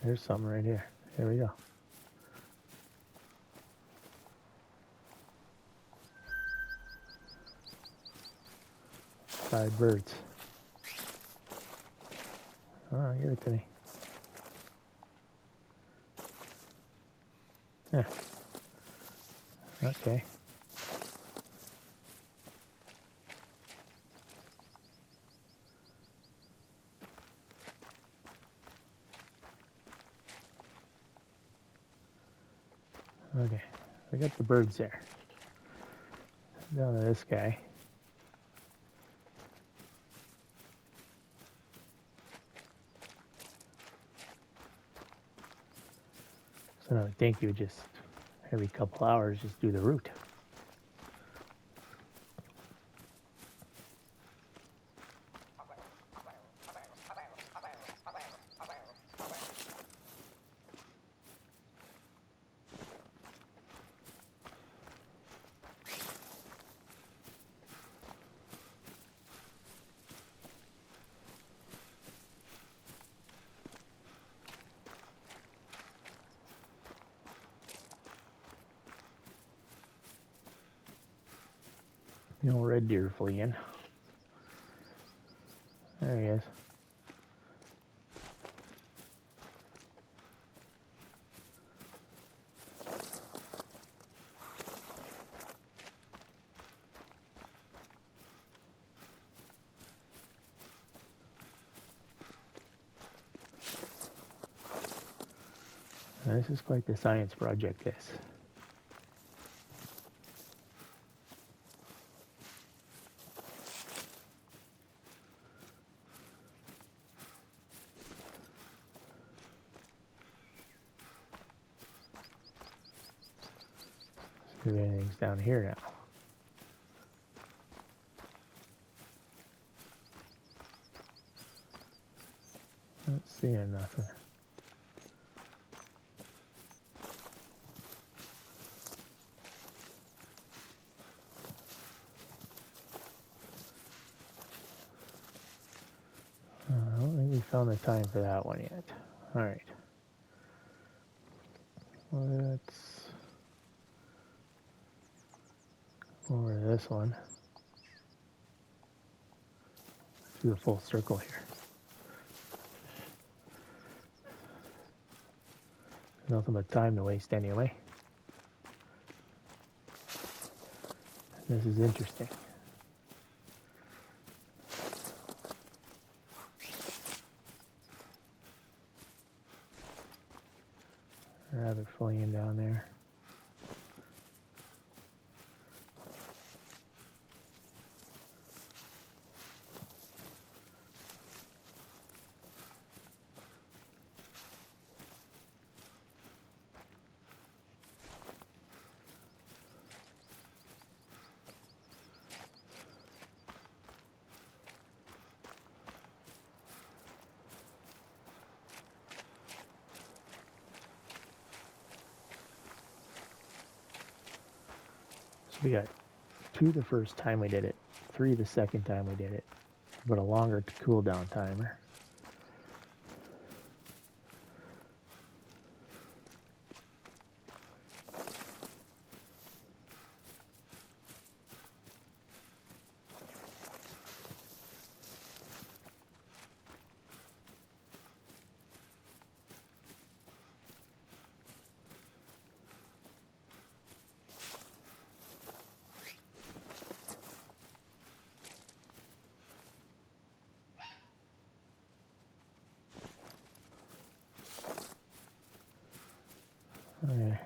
Here's something right here. Here we go. Five birds. Oh, give it to me. Yeah. Okay. Okay, I got the birds there. Down to this guy. So now I think you would just, every couple hours, just do the route. You know, red deer fleeing. There he is. Now, this is quite the science project, this. See if anything's down here now. Not seeing nothing. have time for that one yet. All right. Let's go over to this one. Do the full circle here. Nothing but time to waste anyway. This is interesting. Rabbit fleeing down there. So we got 2 the first time we did it, 3 the second time we did it, but a longer cooldown timer. Okay.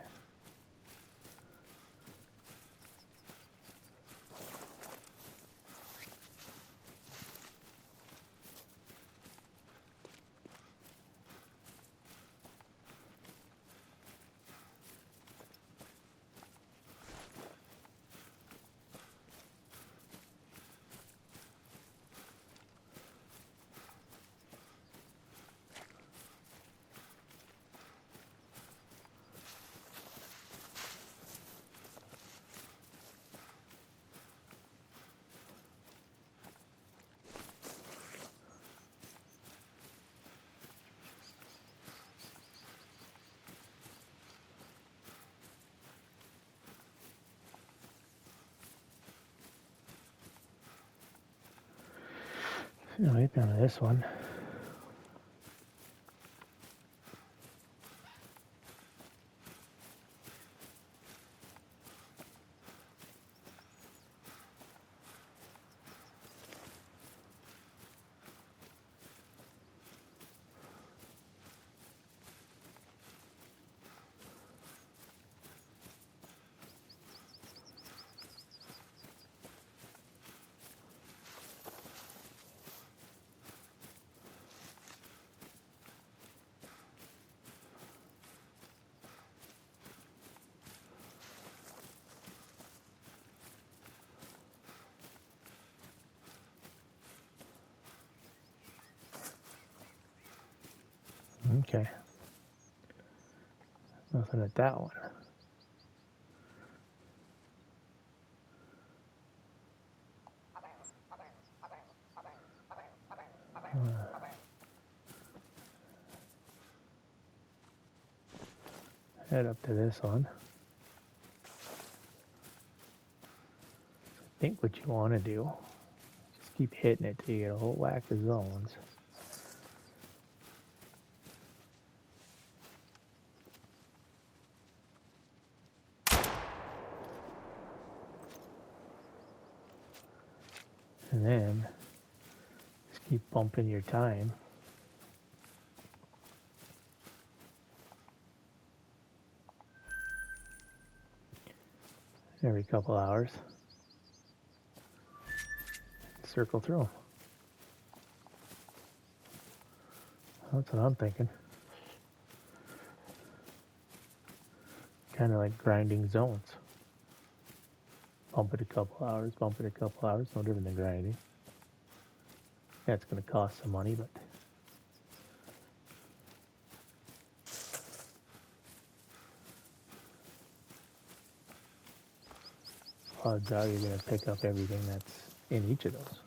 Right down to this one. Okay. Nothing at that one. Head up to this one. I think what you want to do, just keep hitting it till you get a whole whack of zones. And then just keep bumping your time. Every couple hours. Circle through 'em. That's what I'm thinking. Kind of like grinding zones. Bump it a couple hours, bump it a couple hours, no different than grinding. Yeah, it's going to cost some money, but odds are you're going to pick up everything that's in each of those.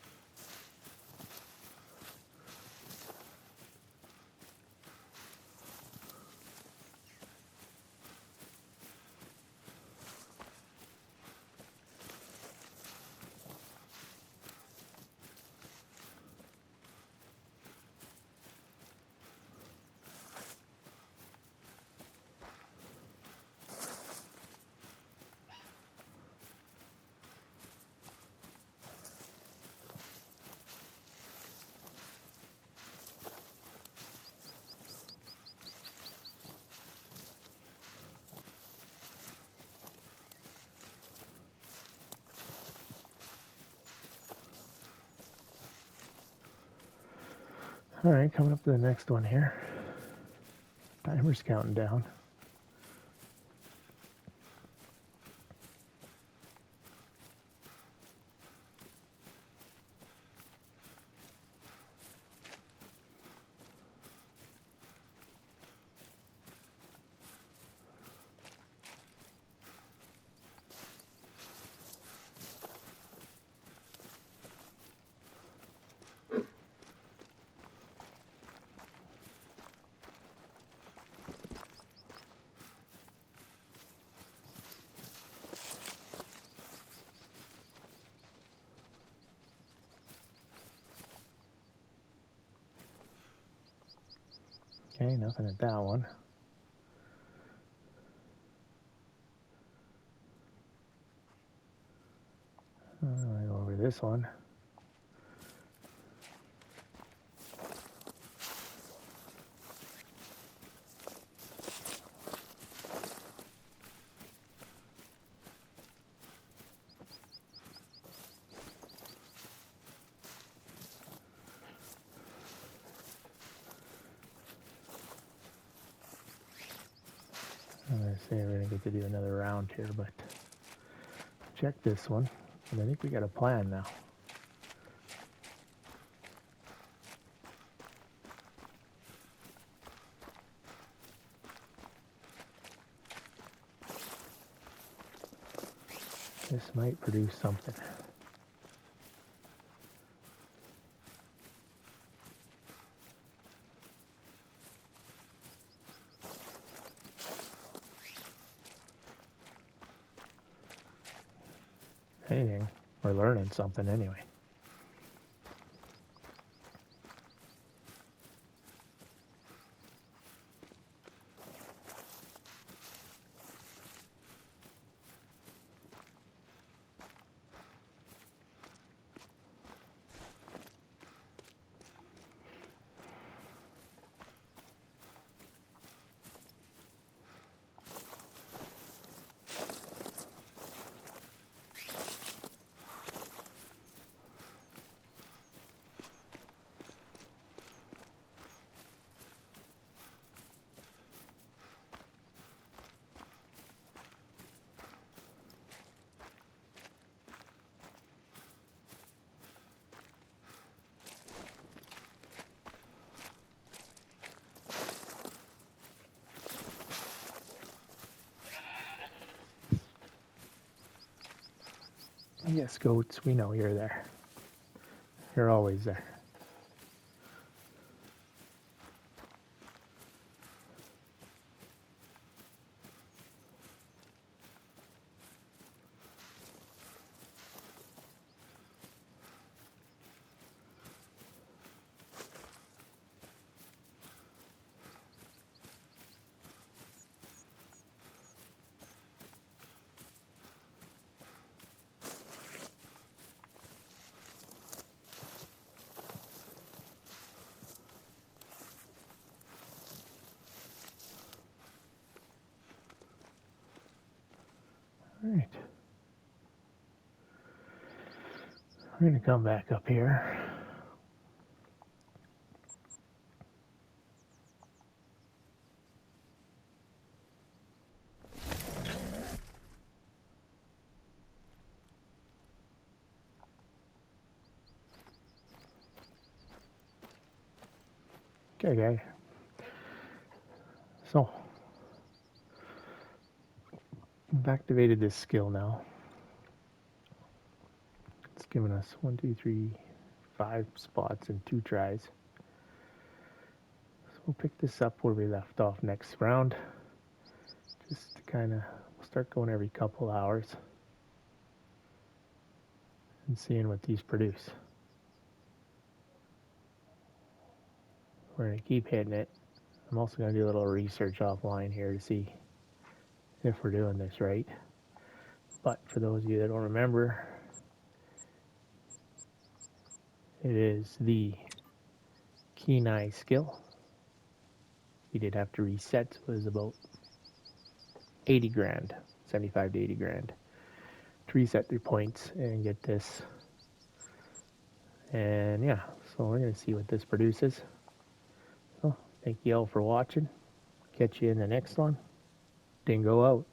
Alright, coming up to the next one here. Timer's counting down. Okay, nothing at that one. I go over this one. I'm going to say we're going to get to do another round here, but check this one. And I think we got a plan now. This might produce something. Anything. We're learning something anyway. Yes, goats, we know you're there. You're always there. All right. We're going to come back up here. Okay, guys. So, I've activated this skill now. It's given us 1, 2, 3, 5 spots in 2 tries. So we'll pick this up where we left off next round. Just to kind of, we'll start going every couple hours and seeing what these produce. We're going to keep hitting it. I'm also going to do a little research offline here to see if we're doing this right. But for those of you that don't remember, it is the keen eye skill. We did have to reset, so it was about 80 grand, 75 to 80 grand to reset 3 points and get this. And yeah, so we're going to see what this produces. Thank you all for watching. Catch you in the next one. Dingo out.